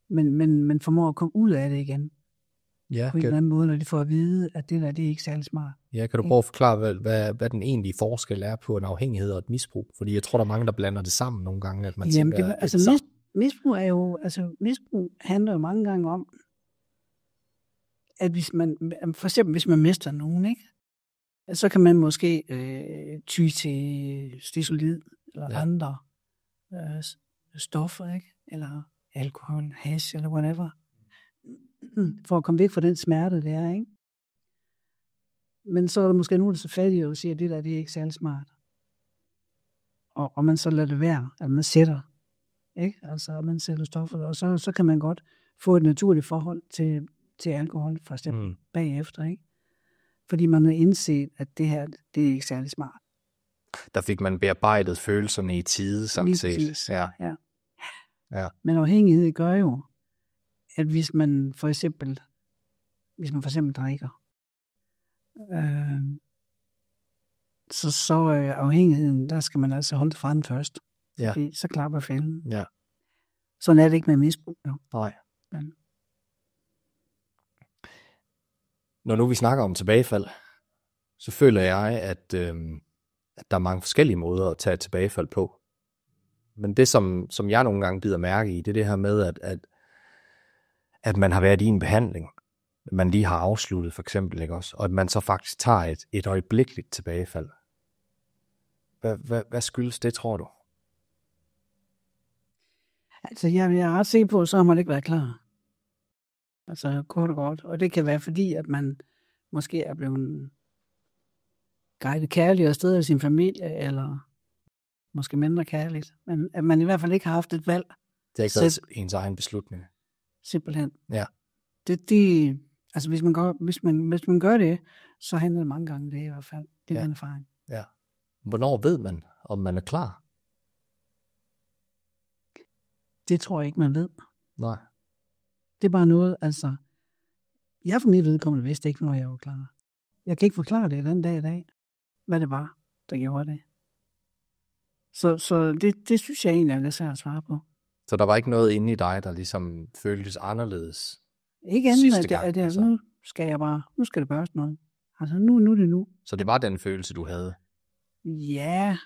[SPEAKER 2] men man formår at komme ud af det igen.
[SPEAKER 1] Ja,
[SPEAKER 2] på en eller anden måde, når de får at vide, at det der, det er ikke særlig smart.
[SPEAKER 1] Ja, kan du prøve at forklare, hvad den egentlige forskel er på en afhængighed og et misbrug? Fordi jeg tror, der er mange, der blander det sammen nogle gange, at man tænker...
[SPEAKER 2] Misbrug er jo, misbrug handler jo mange gange om, at hvis man, for eksempel hvis man mister nogen, ikke? Så kan man måske ty til stesolid eller andre stoffer, ikke? Eller alkohol, hash eller whatever, for at komme væk fra den smerte, det er, ikke? Men så er der måske nogen, der så fattige og siger, at det der, det er ikke særlig smart. Og man så lader det være, at man sætter, ikke? Altså, man sætter stoffer, og så kan man godt få et naturligt forhold til alkohol, for eksempel, bagefter, ikke? Fordi man har indset, at det her, det er ikke særlig smart.
[SPEAKER 1] Der fik man bearbejdet følelserne i tide, sådan set. Ja.
[SPEAKER 2] Men afhængighed gør jo, at hvis man for eksempel drikker, så afhængigheden, der skal man altså holde fra den først.
[SPEAKER 1] Ja.
[SPEAKER 2] Fordi så klapper fælden.
[SPEAKER 1] Ja.
[SPEAKER 2] Sådan er det ikke med misbrug. Jo.
[SPEAKER 1] Nej.
[SPEAKER 2] Men.
[SPEAKER 1] Når nu vi snakker om tilbagefald, så føler jeg, at der er mange forskellige måder at tage et tilbagefald på. Men det, som jeg nogle gange bider mærke i, det er det her med, at man har været i en behandling, man lige har afsluttet for eksempel, ikke også? Og at man så faktisk tager et øjeblikkeligt tilbagefald. Hvad skyldes det, tror du?
[SPEAKER 2] Altså, jeg er ret sikker på, at så har man ikke været klar. Altså, kort og godt. Og det kan være fordi, at man måske er blevet guidet kærligt afsted af sin familie, eller måske mindre kærligt. Men at man i hvert fald ikke har haft et valg.
[SPEAKER 1] Det er ikke været ens egen beslutning.
[SPEAKER 2] Simpelthen.
[SPEAKER 1] Ja.
[SPEAKER 2] Altså, hvis man gør det, så handler det mange gange det i hvert fald. Det er en erfaring.
[SPEAKER 1] Ja. Hvornår ved man, om man er klar?
[SPEAKER 2] Det tror jeg ikke, man ved.
[SPEAKER 1] Nej.
[SPEAKER 2] Det er bare noget, altså, jeg for mit vedkommende vidste ikke, når jeg var klar. Jeg kan ikke forklare det den dag i dag, hvad det var, der gjorde det. Så det synes jeg egentlig er lidt svært at svare på.
[SPEAKER 1] Så der var ikke noget inde i dig, der ligesom føltes anderledes?
[SPEAKER 2] Ikke andet,
[SPEAKER 1] Sidste
[SPEAKER 2] at
[SPEAKER 1] gang, altså.
[SPEAKER 2] nu skal det børste noget. Altså, nu er det nu.
[SPEAKER 1] Så det var den følelse, du havde?
[SPEAKER 2] Ja.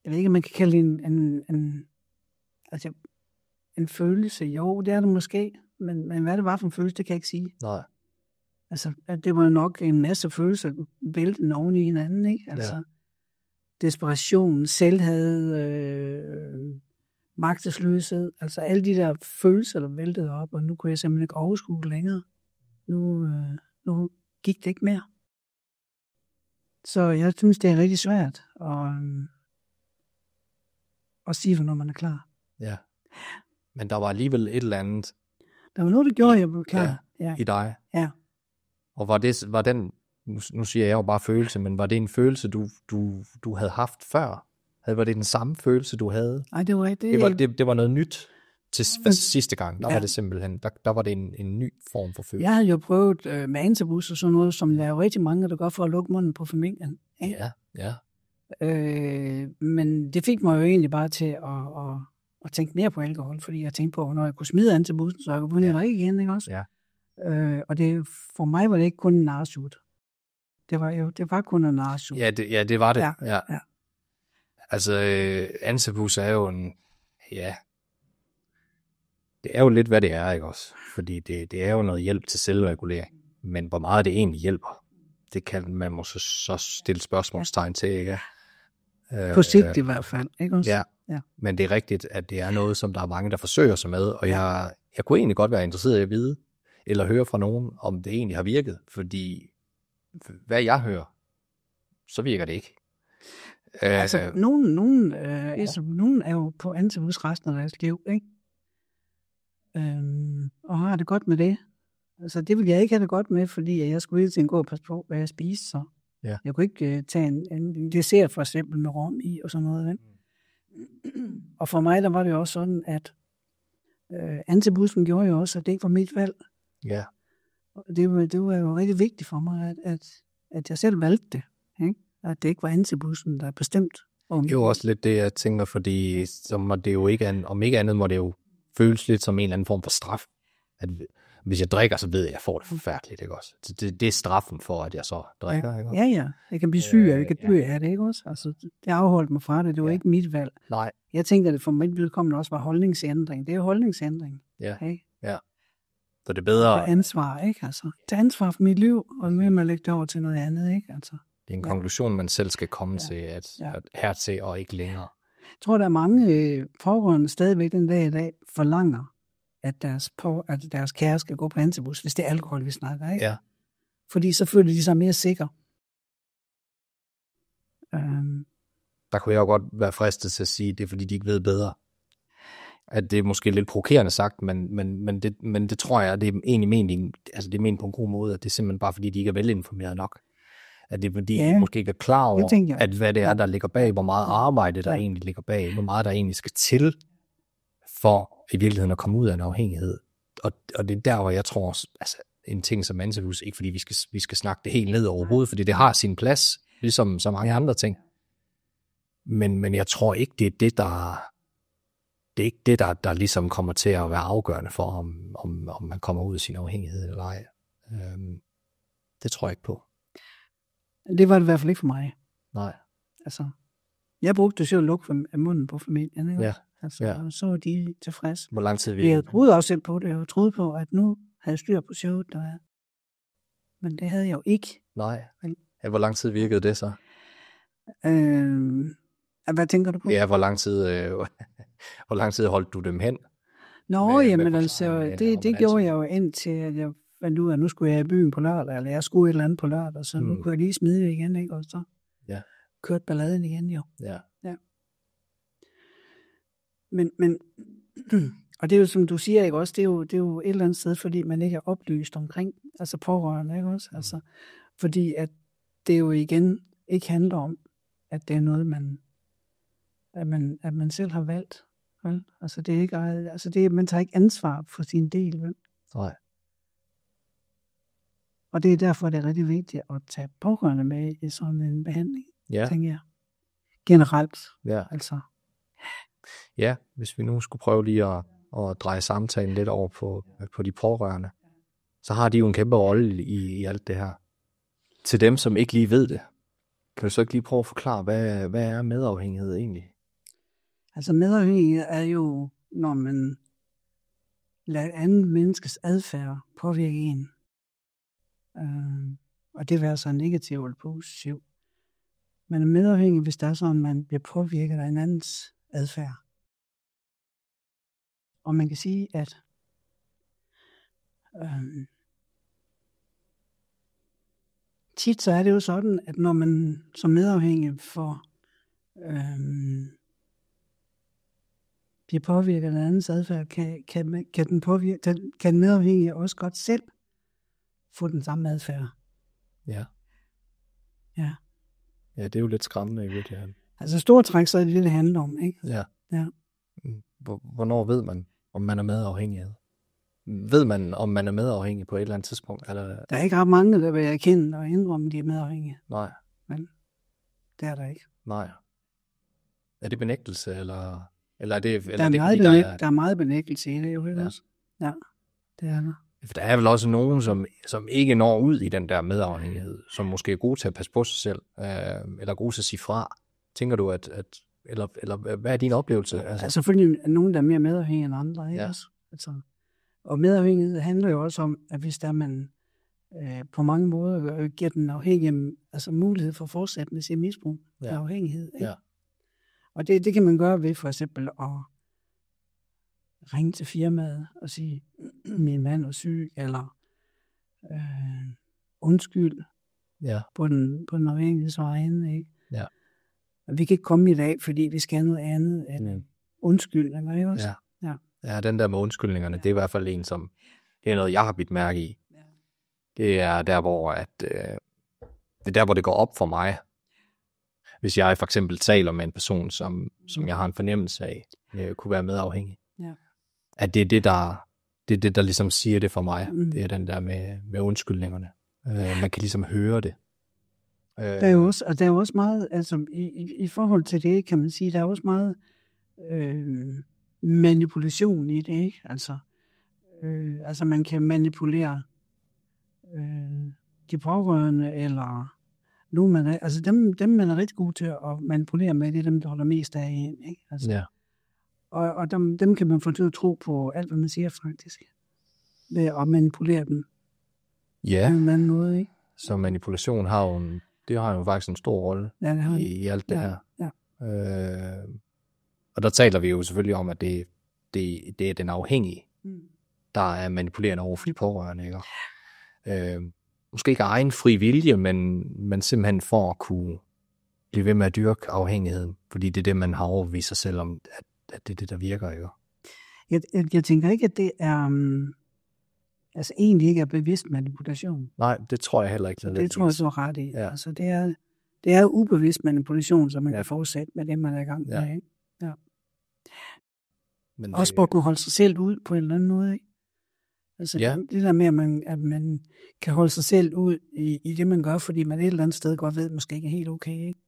[SPEAKER 2] Jeg ved ikke, om man kan kalde det en følelse. Jo, det er det måske. Men hvad det var for en følelse, det kan jeg ikke sige.
[SPEAKER 1] Nej.
[SPEAKER 2] Altså, det var nok en masse følelser væltende oven i hinanden, ikke? Altså,
[SPEAKER 1] Ja.
[SPEAKER 2] Desperation, selvhad, magtesløshed. Altså, alle de der følelser, der væltede op, og nu kunne jeg simpelthen ikke overskue det længere. Nu gik det ikke mere. Så jeg synes, det er rigtig svært at sige, hvornår man er klar.
[SPEAKER 1] Ja. Men der var alligevel et eller andet
[SPEAKER 2] Der var noget, der gjorde, at jeg blev klar.
[SPEAKER 1] Ja. I dig.
[SPEAKER 2] Ja.
[SPEAKER 1] Og var den, nu siger jeg jo bare følelse, men var det en følelse, du havde haft før? Var det den samme følelse, du havde?
[SPEAKER 2] Nej, det var ikke
[SPEAKER 1] det var noget nyt til sidste gang. Der var det simpelthen, der var det en ny form for følelse.
[SPEAKER 2] Jeg havde jo prøvet med antabus og sådan noget, som der er jo rigtig mange, der går for at lukke munden på familien. Ikke?
[SPEAKER 1] Ja.
[SPEAKER 2] Men det fik mig jo egentlig bare til at tænke mere på alkohol, fordi jeg tænkte på, når jeg kunne smide antabussen, så jeg kunne begynde at drikke igen, ikke også?
[SPEAKER 1] Ja.
[SPEAKER 2] Og for mig var det ikke kun en narsut. Det var kun en narsut.
[SPEAKER 1] Ja, det var det.
[SPEAKER 2] Ja.
[SPEAKER 1] Altså, antabus er jo det er jo lidt, hvad det er, ikke også? Fordi det er jo noget hjælp til selvregulering. Men hvor meget det egentlig hjælper, det kan man måske så stille spørgsmålstegn til, ikke?
[SPEAKER 2] På sigt i hvert fald, ikke også?
[SPEAKER 1] Ja. Men det er rigtigt, at det er noget, som der er mange, der forsøger sig med, og jeg kunne egentlig godt være interesseret i at vide, eller høre fra nogen, om det egentlig har virket, fordi hvad jeg hører, så virker det ikke.
[SPEAKER 2] Altså, nogen er jo på antabus resten af deres liv, ikke? Og har det godt med det. Altså, det ville jeg ikke have det godt med, fordi jeg skulle hele tiden gå og passe på, hvad jeg spiste, så jeg kunne ikke tage en dessert for eksempel med rom i og sådan noget, ikke? Og for mig, der var det jo også sådan, at antabussen gjorde jo også, at det ikke var mit valg.
[SPEAKER 1] Ja.
[SPEAKER 2] Det var jo rigtig vigtigt for mig, at jeg selv valgte det, ikke? At det ikke var antabussen, der er bestemt.
[SPEAKER 1] Det er jo også lidt det, jeg tænker, fordi så må det jo ikke, om ikke andet må det jo føles lidt som en eller anden form for straf. At hvis jeg drikker, så ved jeg, at jeg får det forfærdeligt, ikke også? Det er straffen for, at jeg så drikker, ikke også?
[SPEAKER 2] Ja. Jeg kan blive syg, og jeg kan dø af det, ikke også? Altså, det afholdt mig fra det. Det var ikke mit valg.
[SPEAKER 1] Nej.
[SPEAKER 2] Jeg tænkte, at det for mit vedkommende også var holdningsændring. Det er jo holdningsændring.
[SPEAKER 1] Ja.
[SPEAKER 2] Ikke?
[SPEAKER 1] Ja. Så det er bedre.
[SPEAKER 2] For ansvar, ikke? Altså, tage ansvar for mit liv, og nu vil man lægge det over til noget andet, ikke? Altså.
[SPEAKER 1] Det er en konklusion, man selv skal komme til, at hertil og ikke længere.
[SPEAKER 2] Jeg tror, der er mange pårørende stadigvæk den dag i dag forlanger, at deres kære skal gå på antabus, hvis det er alkohol, vi snakker, ikke?
[SPEAKER 1] Ja.
[SPEAKER 2] Fordi så føler de sig mere sikre.
[SPEAKER 1] Der kunne jeg jo godt være fristet til at sige, at det er fordi, de ikke ved bedre. At det er måske lidt provokerende sagt, men det tror jeg, det er egentlig meningen, altså det er meningen på en god måde, at det er simpelthen bare fordi, de ikke er velinformeret nok. At det er fordi, de måske ikke er klar over, at hvad det er, der ligger bag, hvor meget arbejde, der egentlig ligger bag, hvor meget der egentlig skal til, for i virkeligheden at komme ud af en afhængighed. Og det er der, hvor jeg tror, altså en ting som antabus, ikke fordi vi skal snakke det helt ned overhovedet, fordi det har sin plads, ligesom så mange andre ting. Men jeg tror ikke, det er det, der ligesom kommer til at være afgørende for, om man kommer ud af sin afhængighed eller ej. Det tror jeg ikke på.
[SPEAKER 2] Det var det i hvert fald ikke for mig.
[SPEAKER 1] Nej.
[SPEAKER 2] Altså, jeg brugte det selv at lukke af munden på familien, ikke?
[SPEAKER 1] Ja.
[SPEAKER 2] Altså, og så var de tilfredse.
[SPEAKER 1] Hvor lang tid virkede?
[SPEAKER 2] Jeg troede også selv på det. Jeg troede på, at nu havde jeg styr på showet. Men det havde jeg jo ikke.
[SPEAKER 1] Nej. Ja, hvor lang tid virkede det så?
[SPEAKER 2] Hvad tænker du på?
[SPEAKER 1] Ja, hvor lang tid holdt du dem hen?
[SPEAKER 2] Nå, jamen altså, det gjorde jeg jo indtil, at jeg fandt ud af, at nu skulle jeg i byen på lørdag, eller jeg skulle et eller andet på lørdag, så nu kunne jeg lige smide det igen, ikke? Og så kørte balladen igen, jo.
[SPEAKER 1] Ja.
[SPEAKER 2] Men og det er jo, som du siger, ikke også, det er jo et eller andet sted, fordi man ikke er oplyst omkring, altså pårørende, ikke også? Altså, fordi at det jo igen ikke handler om, at det er noget, at man selv har valgt. vel? Altså, det er ikke, altså man tager ikke ansvar for sin del, vel?
[SPEAKER 1] Nej.
[SPEAKER 2] Og det er derfor, det er rigtig vigtigt at tage pårørende med i sådan en behandling, tænker jeg. Generelt, altså.
[SPEAKER 1] Ja, hvis vi nu skulle prøve lige at dreje samtalen lidt over på de pårørende, så har de jo en kæmpe rolle i alt det her. Til dem, som ikke lige ved det, kan du så ikke lige prøve at forklare, hvad er medafhængighed egentlig?
[SPEAKER 2] Altså medafhængighed er jo, når man lader anden menneskes adfærd påvirke en. Og det vil være så negativ eller positiv. Man er medafhængig, hvis det er sådan, man bliver påvirket af en andens adfærd. Og man kan sige, at tit så er det jo sådan, at når man som medafhængig får bliver påvirket af en andens adfærd, kan den medafhængige også godt selv få den samme adfærd.
[SPEAKER 1] Ja.
[SPEAKER 2] Ja.
[SPEAKER 1] Ja, det er jo lidt skræmmende i virkeligheden.
[SPEAKER 2] Altså stort træk, så er det det handler om, ikke?
[SPEAKER 1] Ja.
[SPEAKER 2] Ja.
[SPEAKER 1] Hvornår ved man, om man er medafhængig? Ved man, om man er medafhængig på et eller andet tidspunkt? Eller?
[SPEAKER 2] Der er ikke ret mange, der vil erkende og indrømme, at de er medafhængige.
[SPEAKER 1] Nej.
[SPEAKER 2] Men det er der ikke.
[SPEAKER 1] Nej. Er det benægtelse, eller er det...
[SPEAKER 2] Der er meget benægtelse i det, jo også. Ja, det er der.
[SPEAKER 1] For der er vel også nogen, som ikke når ud i den der medafhængighed, som måske er gode til at passe på sig selv, eller gode til at sige fra. Tænker du, eller hvad er din oplevelse?
[SPEAKER 2] Altså selvfølgelig er nogen, der er mere medafhængige end andre, ikke også? Altså, og medafhængighed handler jo også om, at hvis der man på mange måder giver den afhængige altså mulighed for at fortsætte med sin misbrug af afhængighed. Ikke? Ja. Og det kan man gøre ved for eksempel at ringe til firmaet og sige, min mand er syg, eller undskyld på den afhængighedes vegne. Ikke? Ja. Og vi kan ikke komme i dag, fordi vi skal have noget andet end undskyldninger, ikke også?
[SPEAKER 1] Ja. Ja, den der med undskyldningerne, det er i hvert fald en, som det er noget, jeg har bidt mærke i. Det er der, hvor det går op for mig. Hvis jeg for eksempel taler med en person, som jeg har en fornemmelse af, kunne være medafhængig. Ja. At det er det, der ligesom siger det for mig. Det er den der med undskyldningerne. Man kan ligesom høre det.
[SPEAKER 2] Der er jo også meget, altså i forhold til det, kan man sige, der er også meget manipulation i det, ikke? Altså man kan manipulere de pårørende, eller nu man er, altså dem man er rigtig god til at manipulere med, det er dem, der holder mest af en, ikke? Altså, ja. Og dem kan man få til at tro på alt, hvad man siger faktisk, ved at manipulere dem.
[SPEAKER 1] Ja.
[SPEAKER 2] På en anden måde, ikke?
[SPEAKER 1] Så manipulation har jo faktisk en stor rolle i alt det her.
[SPEAKER 2] Ja.
[SPEAKER 1] Og der taler vi jo selvfølgelig om, at det er den afhængige, der er manipulerende over for de pårørende, ikke? Måske ikke af egen fri vilje, men simpelthen for at kunne blive ved med at dyrke afhængigheden, fordi det er det, man har overbevist sig selv om, at det er det, der virker, ikke?
[SPEAKER 2] Jeg tænker ikke, at det er egentlig ikke er bevidst manipulation.
[SPEAKER 1] Nej, det tror jeg heller ikke.
[SPEAKER 2] Det tror jeg så ret i. Ja. Altså, det er ubevidst manipulation, så man kan fortsætte med det, man er i gang med. Ja. Ikke? Ja. Men også for at kunne holde sig selv ud på en eller anden måde, ikke? Altså det der med, at man kan holde sig selv ud i det, man gør, fordi man et eller andet sted godt ved, at måske ikke er helt okay, ikke?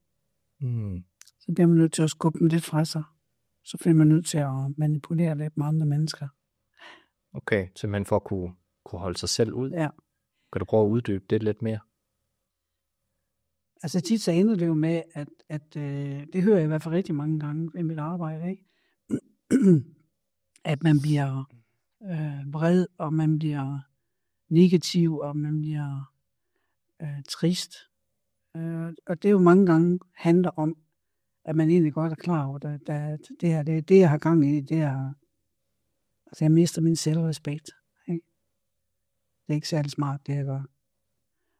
[SPEAKER 2] Så bliver man nødt til at skubbe dem lidt fra sig. Så bliver man nødt til at manipulere lidt med andre mennesker.
[SPEAKER 1] Okay, simpelthen for at kunne holde sig selv ud?
[SPEAKER 2] Ja.
[SPEAKER 1] Kan du prøve at uddybe det lidt mere?
[SPEAKER 2] Altså tit så ender det jo med, at det hører jeg i hvert fald rigtig mange gange i mit arbejde, ikke? At man bliver vred, og man bliver negativ, og man bliver trist. Og det er jo mange gange handler om, at man egentlig godt er klar over, at det her, det jeg har gang i, det er, altså jeg mister min selvrespekt. Ikke? Det er ikke særlig smart, det jeg gør.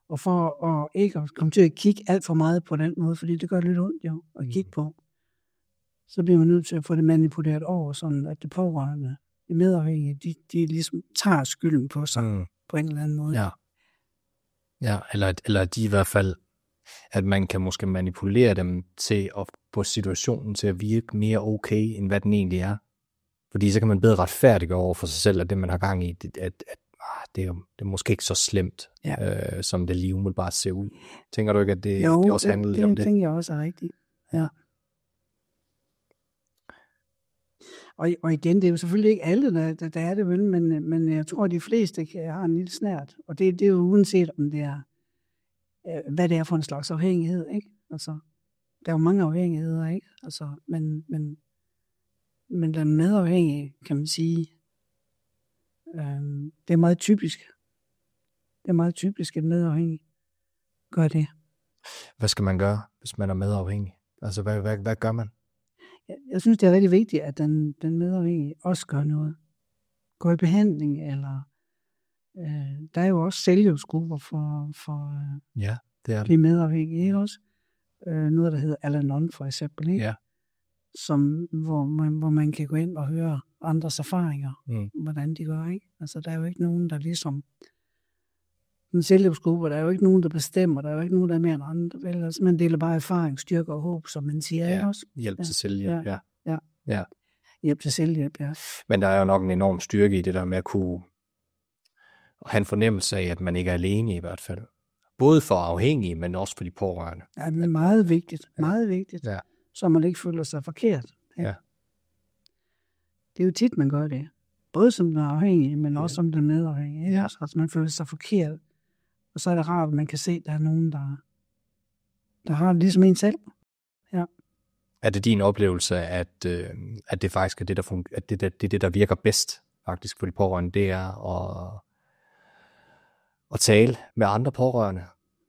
[SPEAKER 2] Og for at ikke at komme til at kigge alt for meget på den måde, fordi det gør lidt ondt jo, at kigge på, så bliver man nødt til at få det manipuleret over, sådan at det pårørende, de medafhængige, de ligesom tager skylden på sig på en eller anden måde.
[SPEAKER 1] Ja, eller de i hvert fald, at man kan måske manipulere dem til at få situationen til at virke mere okay, end hvad den egentlig er. Fordi så kan man bedre retfærdiggøre over for sig selv, at det, man har gang i, det er måske ikke så slemt, som det lige umiddelbart ser ud. Tænker du ikke, at det også handler lidt om det?
[SPEAKER 2] Jo, det tænker jeg også er rigtigt. Ja. Og igen, det er jo selvfølgelig ikke alle, der er det, men jeg tror, at de fleste har en lille snært. Og det er jo uanset, om det er, hvad det er for en slags afhængighed, ikke? Altså, der er jo mange afhængigheder, ikke? Altså, men den medafhængige, kan man sige, det er meget typisk. Det er meget typisk, at medafhængig gør det.
[SPEAKER 1] Hvad skal man gøre, hvis man er medafhængig? Altså, hvad gør man?
[SPEAKER 2] Jeg synes, det er rigtig vigtigt, at den medafhængige også gør noget. Går i behandling, eller der er jo også selvhjælpsgrupper for
[SPEAKER 1] det er
[SPEAKER 2] at blive medafhængige, ikke også? Noget, der hedder Al-Anon for eksempel, ikke?
[SPEAKER 1] Ja.
[SPEAKER 2] Hvor man kan gå ind og høre andres erfaringer, hvordan de gør, ikke? Altså, der er jo ikke nogen, der ligesom en selvhjælpsgruppe, der er jo ikke nogen, der bestemmer, der er jo ikke nogen, der er mere end andre, vel? Altså, man deler bare erfaring, styrke og håb, som man siger, ikke også?
[SPEAKER 1] Hjælp til selvhjælp,
[SPEAKER 2] ja. Hjælp til selvhjælp, ja.
[SPEAKER 1] Men der er jo nok en enorm styrke i det der med at kunne have en fornemmelse af, at man ikke er alene i hvert fald. Både for afhængige, men også for de pårørende.
[SPEAKER 2] Ja, det er meget vigtigt, meget vigtigt, så man ikke føler sig forkert.
[SPEAKER 1] Ja.
[SPEAKER 2] Det er jo tit, man gør det. Både som den afhængige, men også som den medafhængige. Ja. Altså, man føler sig forkert. Og så er det rart, at man kan se, at der er nogen, der har det ligesom en selv. Ja.
[SPEAKER 1] Er det din oplevelse, at det faktisk er det, der virker bedst faktisk for de pårørende, det er at tale med andre pårørende?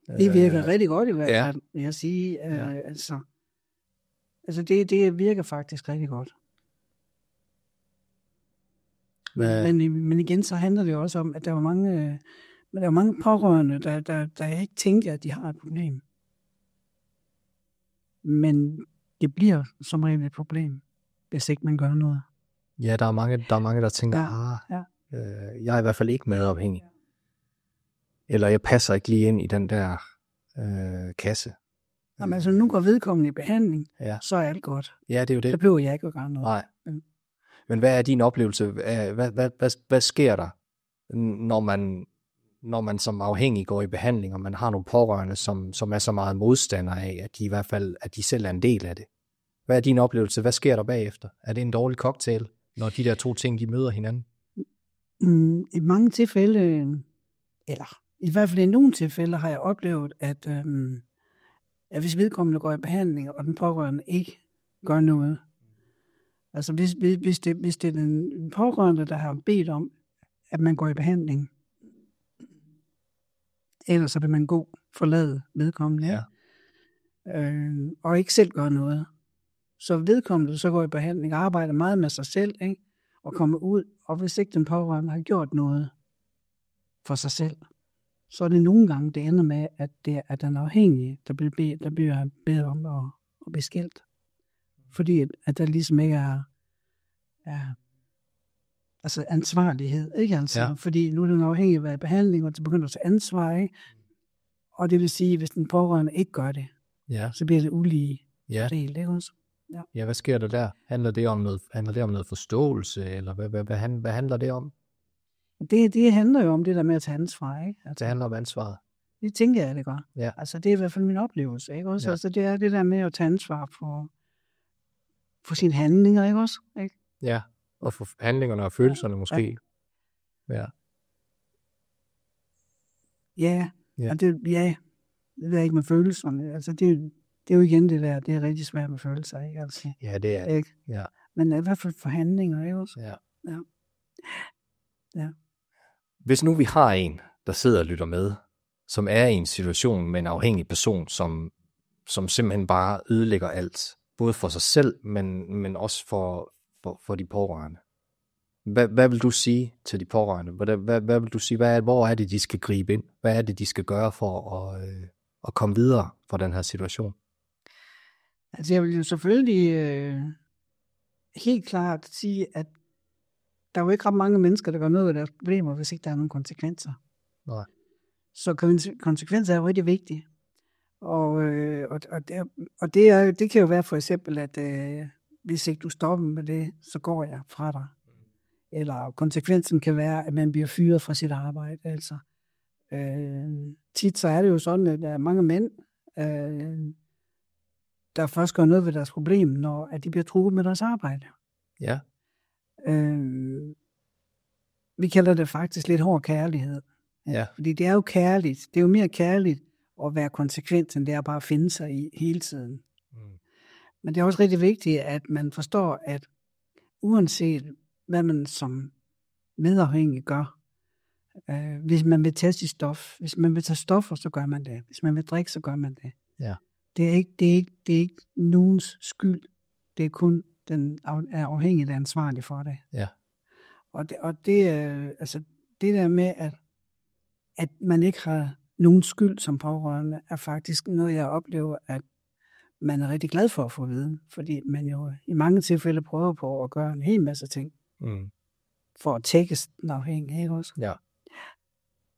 [SPEAKER 2] Det virker rigtig godt i hvert fald, vil jeg sige. Altså det virker faktisk rigtig godt. Men igen, så handler det jo også om, at der er mange pårørende, der ikke tænker, at de har et problem. Men det bliver som regel et problem, hvis ikke man gør noget.
[SPEAKER 1] Ja, der er mange, der tænker, jeg er i hvert fald ikke medafhængig. Eller jeg passer ikke lige ind i den der kasse.
[SPEAKER 2] Jamen, altså, nu går vedkommende i behandling, så er alt godt.
[SPEAKER 1] Ja, det er jo det.
[SPEAKER 2] Så behøver jeg ikke at gøre noget.
[SPEAKER 1] Nej. Men hvad er din oplevelse? Hvad sker der, når man som afhængig går i behandling, og man har nogle pårørende, som er så meget modstandere af, at de i hvert fald, at de selv er en del af det? Hvad er din oplevelse? Hvad sker der bagefter? Er det en dårlig cocktail, når de der to ting, de møder hinanden?
[SPEAKER 2] I mange tilfælde, eller i hvert fald i nogle tilfælde, har jeg oplevet, at hvis vedkommende går i behandling, og den pårørende ikke gør noget, altså hvis det er den pårørende, der har bedt om, at man går i behandling, ellers så vil man forlade vedkommende, og ikke selv gøre noget. Så vedkommende så går i behandling og arbejder meget med sig selv, ikke? Og kommer ud, og hvis ikke den pårørende har gjort noget for sig selv, så er det nogle gange, det ender med, at det er den afhængige, der bliver bedt om at blive skilt. Fordi at der ligesom ikke er altså ansvarlighed, ikke altså? Fordi nu er den afhængige at være i behandling, og så begynder at tage ansvar, ikke? Og det vil sige, hvis den pårørende ikke gør det, så bliver det ulige fordelt, ikke også?
[SPEAKER 1] Ja, hvad sker der? Handler det om noget forståelse, eller hvad handler det om?
[SPEAKER 2] Det handler jo om det der med at tage ansvar, ikke? Altså,
[SPEAKER 1] det handler om ansvaret.
[SPEAKER 2] Det tænker jeg, det gør.
[SPEAKER 1] Ja.
[SPEAKER 2] Altså, det er i hvert fald min oplevelse, ikke også? Ja. Altså, det er det der med at tage ansvar for sine handlinger, ikke også? Ikke?
[SPEAKER 1] Ja, og for handlingerne og følelserne måske. Ja.
[SPEAKER 2] Og det ved jeg ikke med følelserne. Altså, det er jo igen det der, det er rigtig svært med følelser, ikke? Altså,
[SPEAKER 1] ja, det er
[SPEAKER 2] ikke?
[SPEAKER 1] Ja.
[SPEAKER 2] Men i hvert fald for handlinger, ikke også? Ja.
[SPEAKER 1] Hvis nu vi har en, der sidder og lytter med, som er i en situation med en afhængig person, som simpelthen bare ødelægger alt, både for sig selv, men også for de pårørende. Hvad vil du sige til de pårørende? Hvad vil du sige? Hvor er det, de skal gribe ind? Hvad er det, de skal gøre for at komme videre fra den her situation?
[SPEAKER 2] Altså, jeg vil jo selvfølgelig helt klart sige, at der er jo ikke ret mange mennesker, der gør noget af deres problemer, hvis ikke der er nogen konsekvenser.
[SPEAKER 1] Nej.
[SPEAKER 2] Så konsekvenser er jo rigtig vigtige. Og det kan jo være for eksempel, hvis ikke du stopper med det, så går jeg fra dig. Eller konsekvensen kan være, at man bliver fyret fra sit arbejde. Altså, tit så er det jo sådan, at der er mange mænd, der først gør noget ved deres problem, når at de bliver truet med deres arbejde.
[SPEAKER 1] Ja.
[SPEAKER 2] Vi kalder det faktisk lidt hård kærlighed.
[SPEAKER 1] Ja.
[SPEAKER 2] Fordi det er jo kærligt. Det er jo mere kærligt at være konsekvent, end det er bare at finde sig i hele tiden. Men det er også rigtig vigtigt, at man forstår, at uanset hvad man som medafhængig gør, hvis man vil tage sit stof, hvis man vil tage stoffer, så gør man det. Hvis man vil drikke, så gør man det.
[SPEAKER 1] Ja.
[SPEAKER 2] Det er ikke nogens skyld. Det er kun den afhængige, der er ansvarlig for det.
[SPEAKER 1] Ja.
[SPEAKER 2] Og det, altså det der med, at man ikke har nogen skyld som pårørende, er faktisk noget, jeg oplever, at man er rigtig glad for at få viden. Fordi man jo i mange tilfælde prøver på at gøre en hel masse ting. For at tækkes den afhængige, ikke også?
[SPEAKER 1] Ja.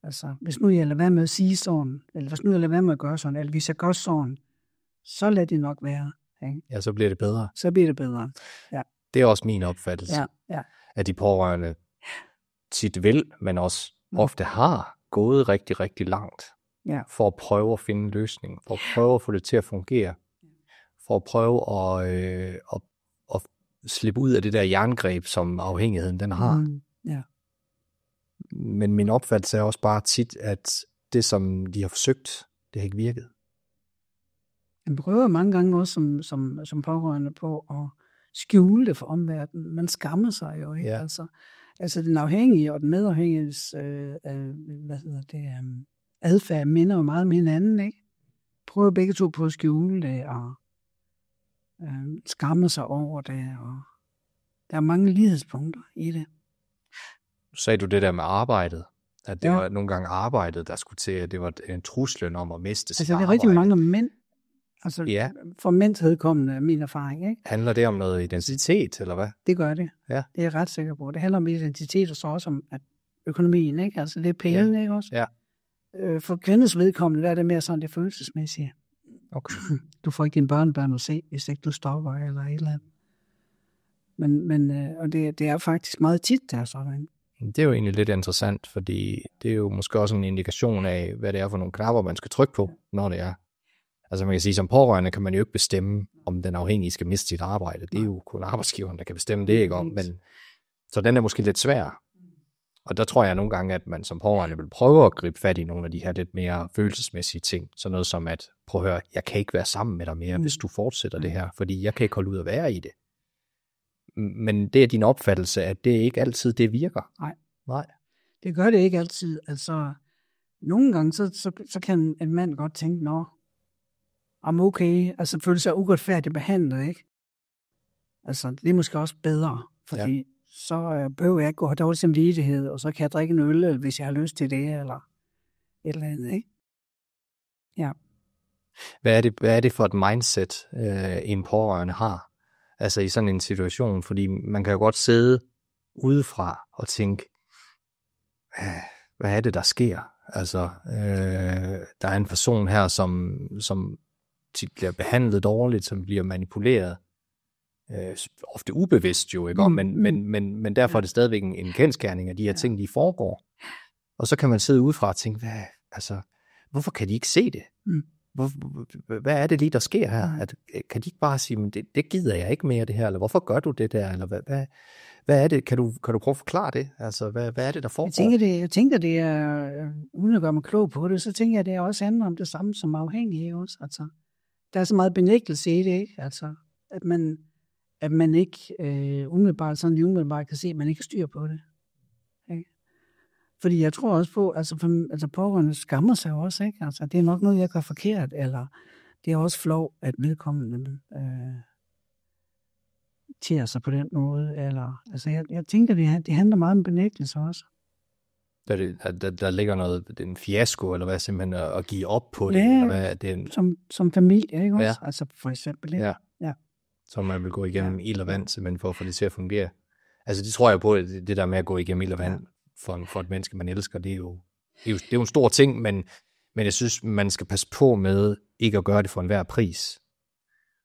[SPEAKER 2] Altså, hvis nu jeg lader være med at sige sådan, eller hvis nu jeg lader være med at gøre sådan, eller hvis jeg gør sådan, så lad det nok være. Ikke?
[SPEAKER 1] Ja, så bliver det bedre.
[SPEAKER 2] Så bliver det bedre, ja.
[SPEAKER 1] Det er også min opfattelse, at de pårørende tit vil, men også ofte har gået rigtig, rigtig langt for at prøve at finde en løsning, for at prøve at få det til at fungere, for at prøve at slippe ud af det der jerngreb, som afhængigheden den har.
[SPEAKER 2] Ja.
[SPEAKER 1] Men min opfattelse er også bare tit, at det, som de har forsøgt, det har ikke virket.
[SPEAKER 2] Man prøver mange gange også som pårørende på at skjule det for omverdenen. Man skammer sig jo, ikke?
[SPEAKER 1] Ja.
[SPEAKER 2] Altså den afhængige og den medafhængiges adfærd minder jo meget om hinanden, ikke? Prøver begge to på at skjule det og skammer sig over det, og der er mange lighedspunkter i det.
[SPEAKER 1] Sagde du det der med arbejdet? At det var nogle gange arbejdet, der skulle til, at det var en truslen om at miste sit arbejde.
[SPEAKER 2] Altså, det er rigtig mange mænd. Altså, for mænds vedkommende er min erfaring, ikke?
[SPEAKER 1] Handler det om noget identitet, eller hvad?
[SPEAKER 2] Det gør det. Ja. Det er jeg ret sikker på. Det handler om identitet, og så også om at økonomien, ikke? Altså, det er penge, ikke også? Ja. For kvinders vedkommende, der er det mere sådan det følelsesmæssige.
[SPEAKER 1] Okay.
[SPEAKER 2] Du får ikke dine børnebørn at se, hvis ikke du stopper, eller et eller andet. Men og det er faktisk meget tit, der sådan.
[SPEAKER 1] Det er jo egentlig lidt interessant, fordi det er jo måske også en indikation af, hvad det er for nogle knapper, man skal trykke på, når det er. Altså man kan sige, som pårørende kan man jo ikke bestemme, om den afhængige skal miste sit arbejde. Det er jo kun arbejdsgiveren, der kan bestemme det, ikke om. Men, så den er måske lidt svær. Og der tror jeg nogle gange, at man som pårørende vil prøve at gribe fat i nogle af de her lidt mere følelsesmæssige ting. Sådan noget som at, prøv at høre, jeg kan ikke være sammen med dig mere, hvis du fortsætter det her, fordi jeg kan ikke holde ud at være i det. Men det er din opfattelse, at det ikke altid det virker. Nej.
[SPEAKER 2] Det gør det ikke altid. Altså, nogle gange, så kan en mand godt tænke, I'm okay, altså føle sig uretfærdigt behandlet, ikke? Altså, det er måske også bedre, fordi så behøver jeg ikke gå og have dårlig samvittighed, og så kan jeg drikke en øl, hvis jeg har lyst til det, eller et eller andet, ikke? Ja.
[SPEAKER 1] Hvad er det for et mindset, en pårørende har? Altså i sådan en situation, fordi man kan jo godt sidde udefra og tænke, hvad er det, der sker? Altså, der er en person her, som tit bliver behandlet dårligt, som bliver manipuleret. Ofte ubevidst jo, ikke? Men derfor er det stadigvæk en kendsgerning af de her ting, de foregår. Og så kan man sidde udefra og tænke, hvorfor kan de ikke se det? Hvad er det lige, der sker her? Kan de ikke bare sige, det gider jeg ikke mere det her, eller hvorfor gør du det der, eller hvad er det? Kan du prøve at forklare det? Altså, hvad er det, der foregår?
[SPEAKER 2] Jeg tænker, det er, uden at gøre mig klog på det, så tænker jeg, det også handler om det samme som afhængighed også. Altså, der er så meget benægtelse i det, ikke? Altså, at man ikke umiddelbart kan se, at man ikke styr på det. Ikke? Fordi jeg tror også på, altså pårørende skammer sig også, ikke? Altså, det er nok noget, jeg gør forkert, eller det er også flov, at vedkommende tiger sig på den måde, eller, altså, jeg tænker, det handler meget om benægtelse også.
[SPEAKER 1] Der ligger noget, det er en fiasko, eller hvad, simpelthen at give op på det?
[SPEAKER 2] Ja,
[SPEAKER 1] eller hvad, det er
[SPEAKER 2] som familie, ikke også? Ja. Altså, for eksempel, ikke?
[SPEAKER 1] Ja. Så man vil gå igennem ild og vand, simpelthen for at få det til at fungere. Altså, det tror jeg på, det der med at gå igennem ild og vand, for et menneske, man elsker, det er jo en stor ting, men jeg synes, man skal passe på med ikke at gøre det for enhver pris.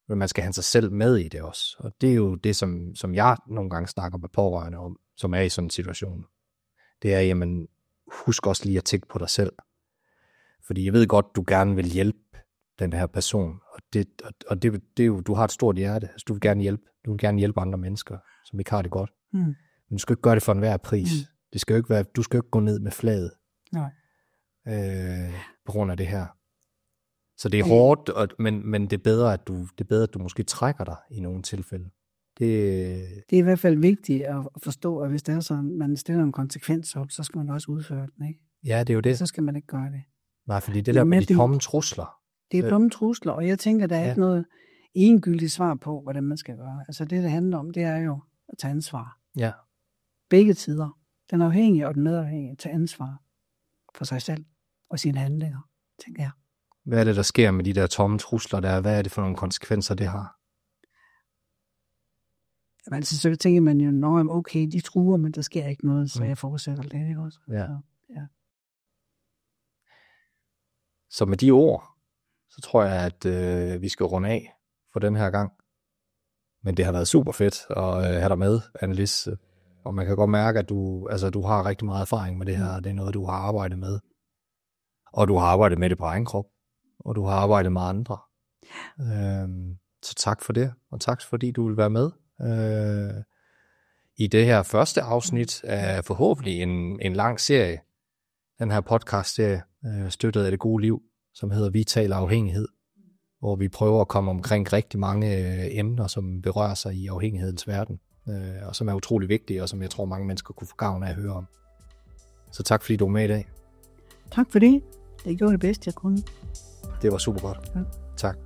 [SPEAKER 1] Men man skal have sig selv med i det også. Og det er jo det, som jeg nogle gange snakker med pårørende om, som er i sådan en situation. Det er, jamen, husk også lige at tænke på dig selv. Fordi jeg ved godt, du gerne vil hjælpe den her person. Og det er jo, du har et stort hjerte. Altså, du vil gerne hjælpe. Du vil gerne hjælpe andre mennesker, som ikke har det godt. Men du skal ikke gøre det for enhver pris. Det skal jo ikke være, du skal jo ikke gå ned med flaget.
[SPEAKER 2] Nej.
[SPEAKER 1] På grund af det her. Så det er hårdt, men det er bedre, at du måske trækker dig i nogle tilfælde. Det
[SPEAKER 2] er i hvert fald vigtigt at forstå, at hvis det er sådan, man stiller en konsekvens op, så skal man også udføre den, ikke?
[SPEAKER 1] Ja, det er jo det.
[SPEAKER 2] Så skal man ikke gøre det.
[SPEAKER 1] Nej, fordi det der med de tomme trusler.
[SPEAKER 2] Det er tomme trusler, og jeg tænker, der er ikke noget endegyldigt svar på, hvordan man skal gøre. Altså det handler om, det er jo at tage ansvar.
[SPEAKER 1] Ja.
[SPEAKER 2] Begge sider. Den afhængige og den medafhængige tager ansvar for sig selv og sine handlinger, tænker jeg.
[SPEAKER 1] Hvad er det, der sker med de der tomme trusler der? Hvad er det for nogle konsekvenser, det har?
[SPEAKER 2] Jamen, så tænker man jo, okay, de truer, men der sker ikke noget, så jeg fortsætter det, ikke også?
[SPEAKER 1] Ja.
[SPEAKER 2] Ja.
[SPEAKER 1] Så med de ord, så tror jeg, at vi skal runde af for den her gang. Men det har været super fedt at have dig med, Annelise. Og man kan godt mærke, at du har rigtig meget erfaring med det her. Det er noget, du har arbejdet med. Og du har arbejdet med det på egen krop. Og du har arbejdet med andre. Så tak for det. Og tak fordi du vil være med. I det her første afsnit af forhåbentlig en lang serie. Den her podcast-serie, støttet af Det Gode Liv, som hedder Vi taler afhængighed. Hvor vi prøver at komme omkring rigtig mange emner, som berører sig i afhængighedens verden. Og som er utrolig vigtige, og som jeg tror mange mennesker kunne få gavn af at høre om. Så tak fordi du var med i dag.
[SPEAKER 2] Tak for det. Jeg gjorde det bedste, jeg kunne.
[SPEAKER 1] Det var super godt. Ja. Tak.